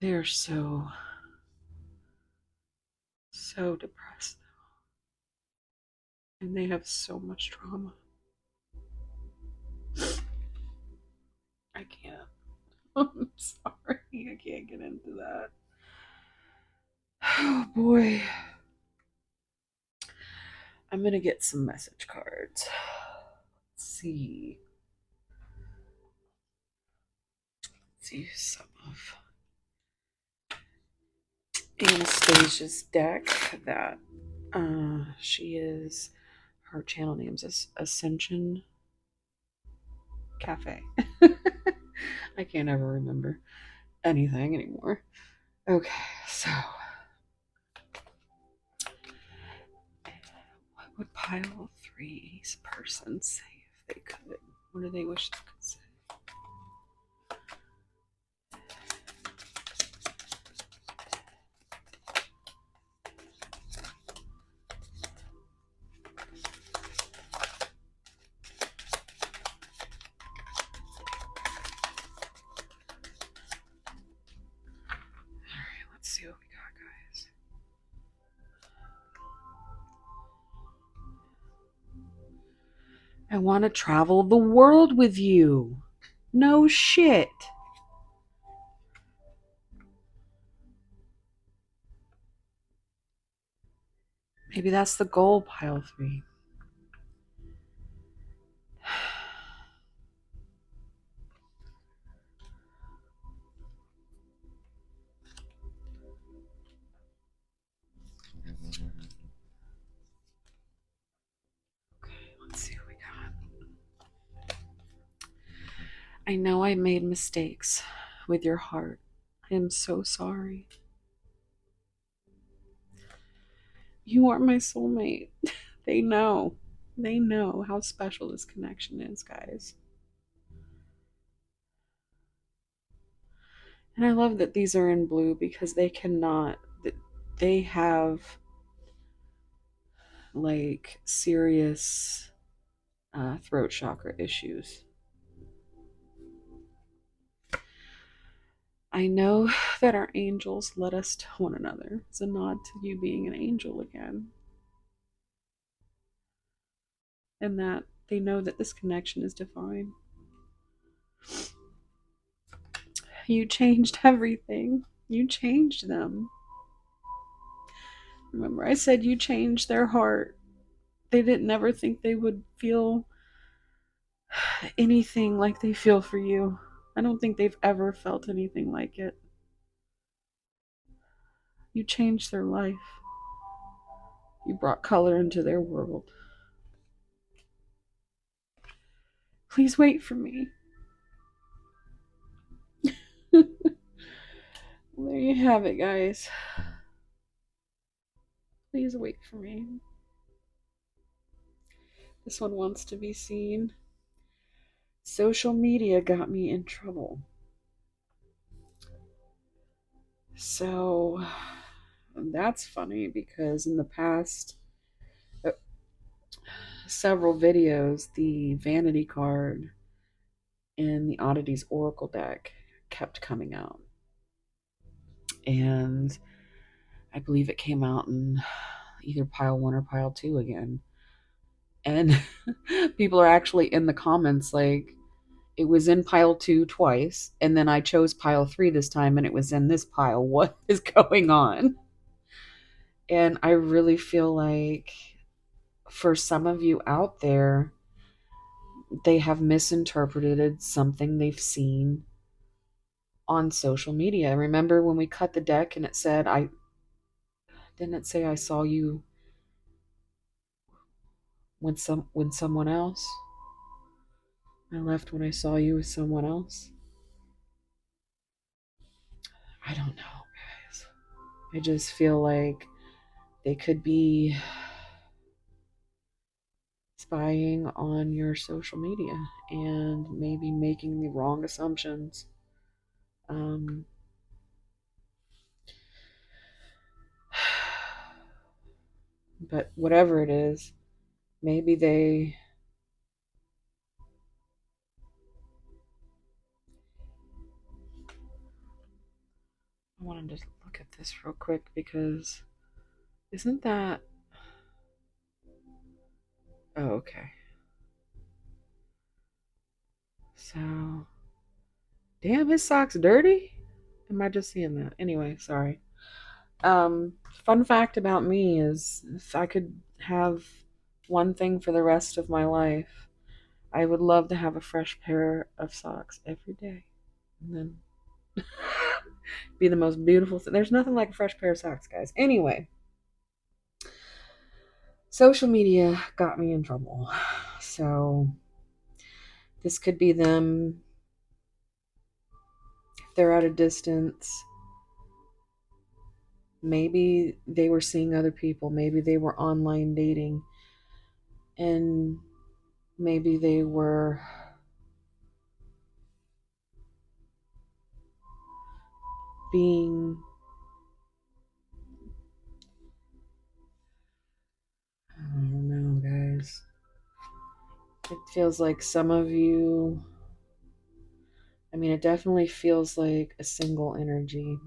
They're so depressed, and they have so much trauma. I can't. I'm sorry. I can't get into that. Oh boy. I'm going to get some message cards. Let's see. Let's see some of Anastasia's deck that her channel name is Ascension Cafe. I can't ever remember anything anymore. Okay, so what would pile three's person say if they could? What do they wish they could say? Let's see what we got, guys. I want to travel the world with you. No shit. Maybe that's the goal, pile three. Okay, let's see what we got. I know I made mistakes with your heart. I am so sorry. You are my soulmate. They know. They know how special this connection is, guys. And I love that these are in blue because they have like serious throat chakra issues. I know that our angels led us to one another. It's a nod to you being an angel again. And that they know that this connection is divine. You changed everything. You changed them. Remember, I said you changed their heart. They didn't ever think they would feel anything like they feel for you. I don't think they've ever felt anything like it. You changed their life. You brought color into their world. Please wait for me. There you have it, guys. Please wait for me. This one wants to be seen. Social media got me in trouble. So that's funny because in the past several videos, the vanity card in the Oddities Oracle deck kept coming out. And I believe it came out in either pile 1 or pile 2 again. And people are actually in the comments like, it was in pile 2 twice, and then I chose pile 3 this time, and it was in this pile. What is going on? And I really feel like for some of you out there, they have misinterpreted something they've seen on social media. Remember when we cut the deck and it said, didn't it say I saw you when someone else? I left when I saw you with someone else. I don't know, guys. I just feel like they could be spying on your social media and maybe making the wrong assumptions. But whatever it is, maybe they I want to just look at this real quick because isn't that oh, okay. So Damn, his socks dirty? Am I just seeing that? Anyway, sorry. Fun fact about me is if I could have one thing for the rest of my life, I would love to have a fresh pair of socks every day. And then be the most beautiful thing. There's nothing like a fresh pair of socks, guys. Anyway, social media got me in trouble. So this could be them. If they're at a distance, maybe they were seeing other people. Maybe they were online dating. And maybe they were being, I don't know, guys. It feels like some of you, I mean, it definitely feels like a single energy.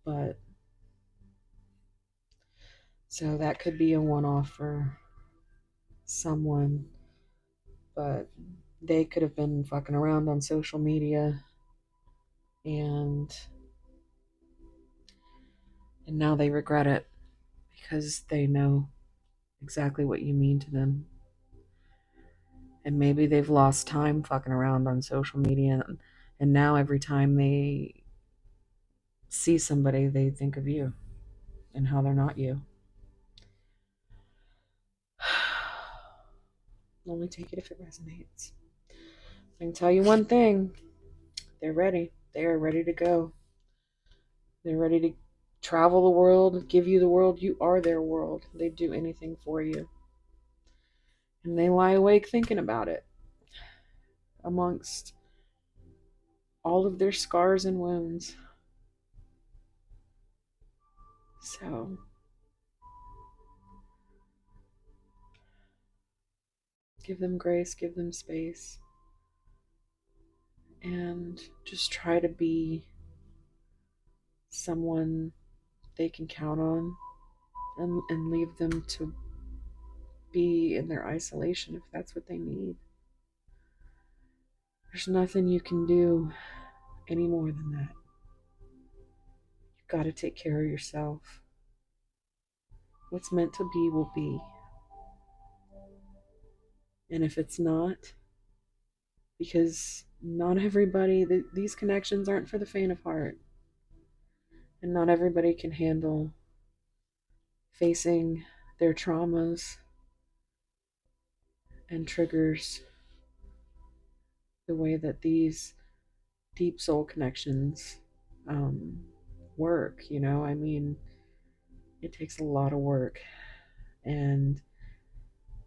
But, so that could be a one-off for someone. But they could have been fucking around on social media and now they regret it because they know exactly what you mean to them. And maybe they've lost time fucking around on social media, and now every time they see somebody, they think of you and how they're not you. Only take it if it resonates. I can tell you one thing. They're ready. They are ready to go. They're ready to travel the world, give you the world. You are their world. They'd do anything for you. And they lie awake thinking about it. Amongst all of their scars and wounds. So, give them grace, give them space. And just try to be someone they can count on, and leave them to be in their isolation if that's what they need. There's nothing you can do any more than that. You've got to take care of yourself. What's meant to be will be. And if it's not, because not everybody, these connections aren't for the faint of heart. And not everybody can handle facing their traumas and triggers the way that these deep soul connections work. I mean, it takes a lot of work, and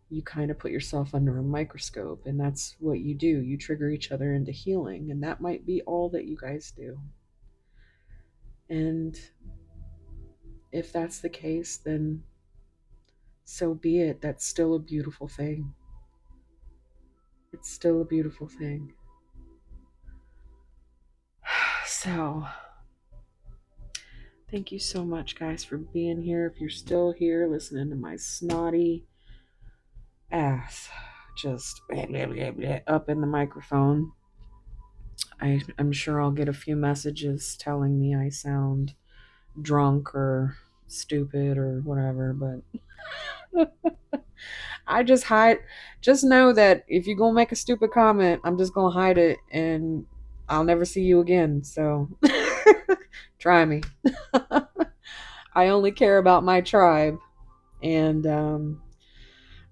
you kind of put yourself under a microscope, and that's what you do. You trigger each other into healing, and that might be all that you guys do. And if that's the case, then so be it. That's still a beautiful thing. It's still a beautiful thing. So, thank you so much, guys, for being here. If you're still here listening to my snotty ass just blah, blah, blah, blah, up in the microphone, I'm sure I'll get a few messages telling me I sound drunk or stupid or whatever, but I just hide. Just know that if you're gonna make a stupid comment, I'm just gonna hide it and I'll never see you again. So try me. I only care about my tribe, and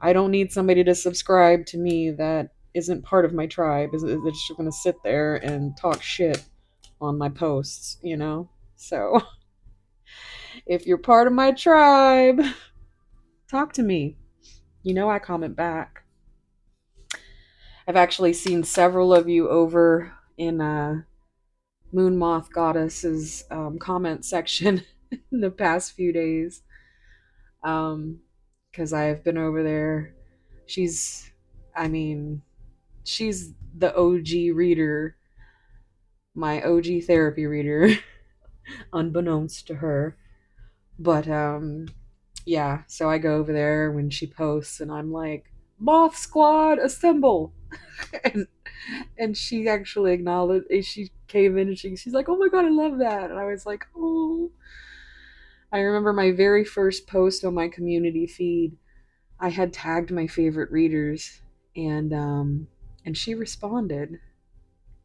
I don't need somebody to subscribe to me that isn't part of my tribe. Is just gonna sit there and talk shit on my posts, So if you're part of my tribe, talk to me. I comment back. I've actually seen several of you over in Moon Moth Goddess's comment section in the past few days. Because I've been over there. She's the OG reader, my OG therapy reader, unbeknownst to her. But yeah, so I go over there when she posts and I'm like, Moth Squad, assemble. and and she actually acknowledged, she came in and she's like, oh my god, I love that. And I was like, oh. I remember my very first post on my community feed, I had tagged my favorite readers, and she responded,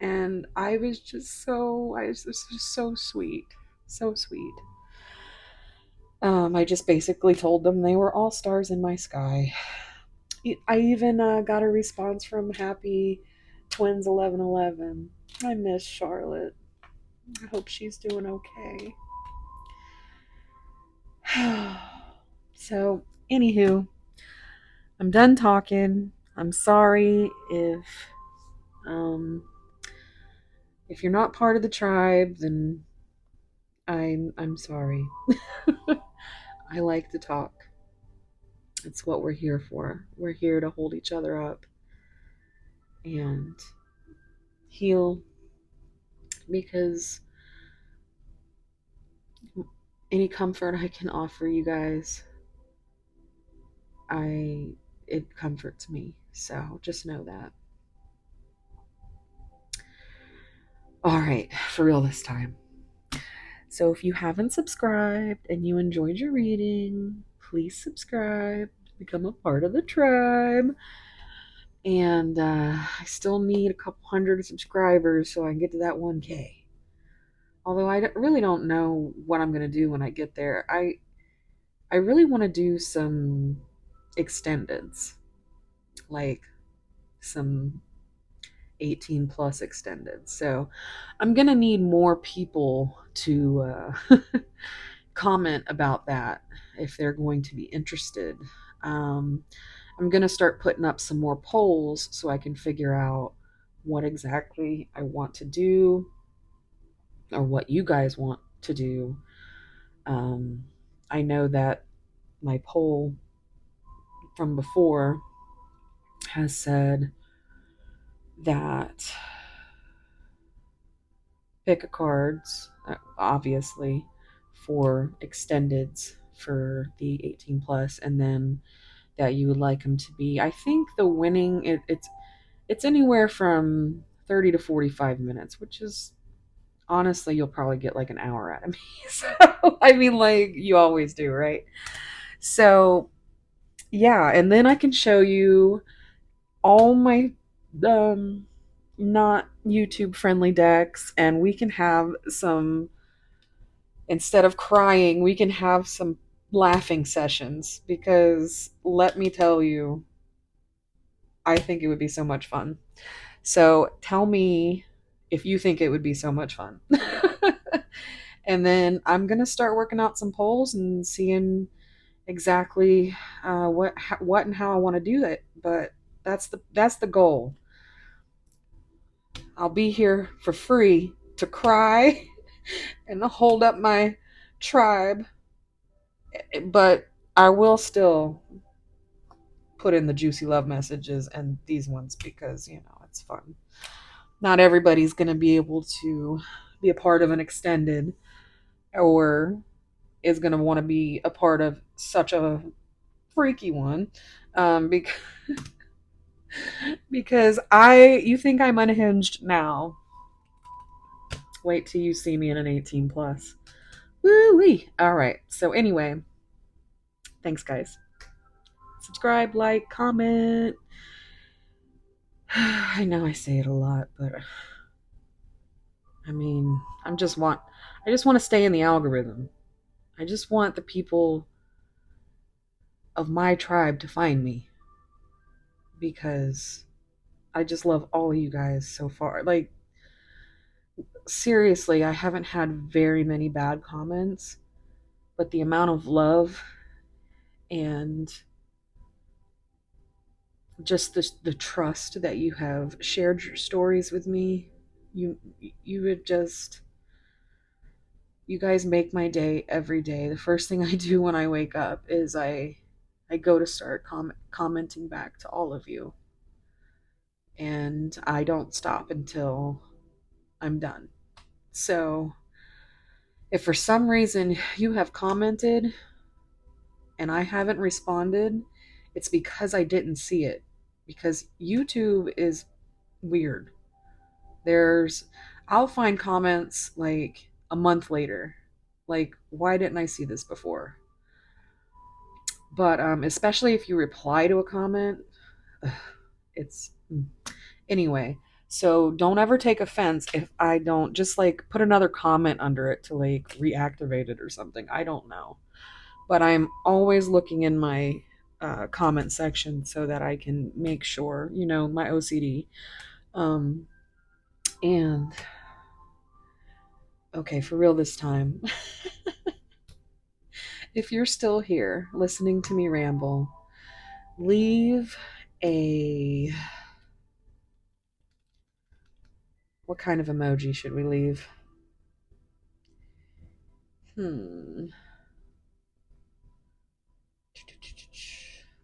and I was just so sweet, so sweet. I just basically told them they were all stars in my sky. I even got a response from Happy Twins 1111. I miss Charlotte. I hope she's doing okay. So, anywho, I'm done talking. I'm sorry um if you're not part of the tribe, then I'm sorry. I like to talk. It's what we're here for. We're here to hold each other up and heal, because any comfort I can offer you guys, I it comforts me. So just know that. All right, for real this time. So if you haven't subscribed and you enjoyed your reading, please subscribe, become a part of the tribe. And I still need a couple hundred subscribers so I can get to that 1K. Although I really don't know what I'm going to do when I get there. I really want to do some extendeds, like some 18 plus extended. So I'm going to need more people to comment about that if they're going to be interested. Um, I'm going to start putting up some more polls so I can figure out what exactly I want to do or what you guys want to do. Um, I know that my poll from before has said that pick a cards, obviously, for extendeds for the 18 plus, and then that you would like them to be. I think the winning it's anywhere from 30 to 45 minutes, which is honestly you'll probably get like an hour out of me. So I mean, like you always do, right? So yeah, and then I can show you all my um not YouTube friendly decks, and we can have some, instead of crying, we can have some laughing sessions, because let me tell you, I think it would be so much fun. So tell me if you think it would be so much fun. And then I'm going to start working out some polls and seeing exactly what and how I want to do it. But that's the goal. I'll be here for free to cry and hold up my tribe, but I will still put in the juicy love messages and these ones, because it's fun. Not everybody's going to be able to be a part of an extended, or is going to want to be a part of such a freaky one, because you think I'm unhinged now, wait till you see me in an 18 plus. Woo-wee. All right, so anyway, thanks guys. Subscribe, like, comment. I know I say it a lot, but I mean, I just want to stay in the algorithm. I just want the people of my tribe to find me, because I just love all of you guys so far. Like, seriously, I haven't had very many bad comments, but the amount of love and just the trust that you have shared your stories with me, you would just, you guys make my day every day. The first thing I do when I wake up is I go to start commenting back to all of you, and I don't stop until I'm done. So if for some reason you have commented and I haven't responded, it's because I didn't see it. Because YouTube is weird. I'll find comments like a month later. Like, why didn't I see this before? But especially if you reply to a comment, it's anyway. So don't ever take offense if I don't just like put another comment under it to like reactivate it or something. I don't know. But I'm always looking in my comment section so that I can make sure, my OCD. And okay, for real this time. If you're still here listening to me ramble, leave a. What kind of emoji should we leave?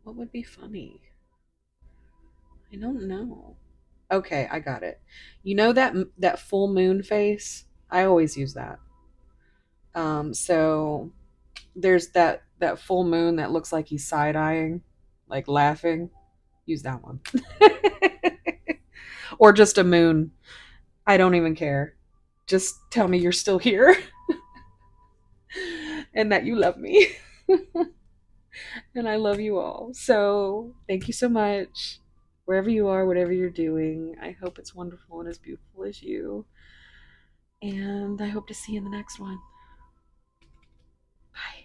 What would be funny? I don't know. Okay, I got it. You know that full moon face? I always use that. So there's that full moon that looks like he's side eyeing, like laughing. Use that one, or just a moon. I don't even care. Just tell me you're still here and that you love me. And I love you all. So thank you so much. Wherever you are, whatever you're doing, I hope it's wonderful and as beautiful as you. And I hope to see you in the next one. Bye.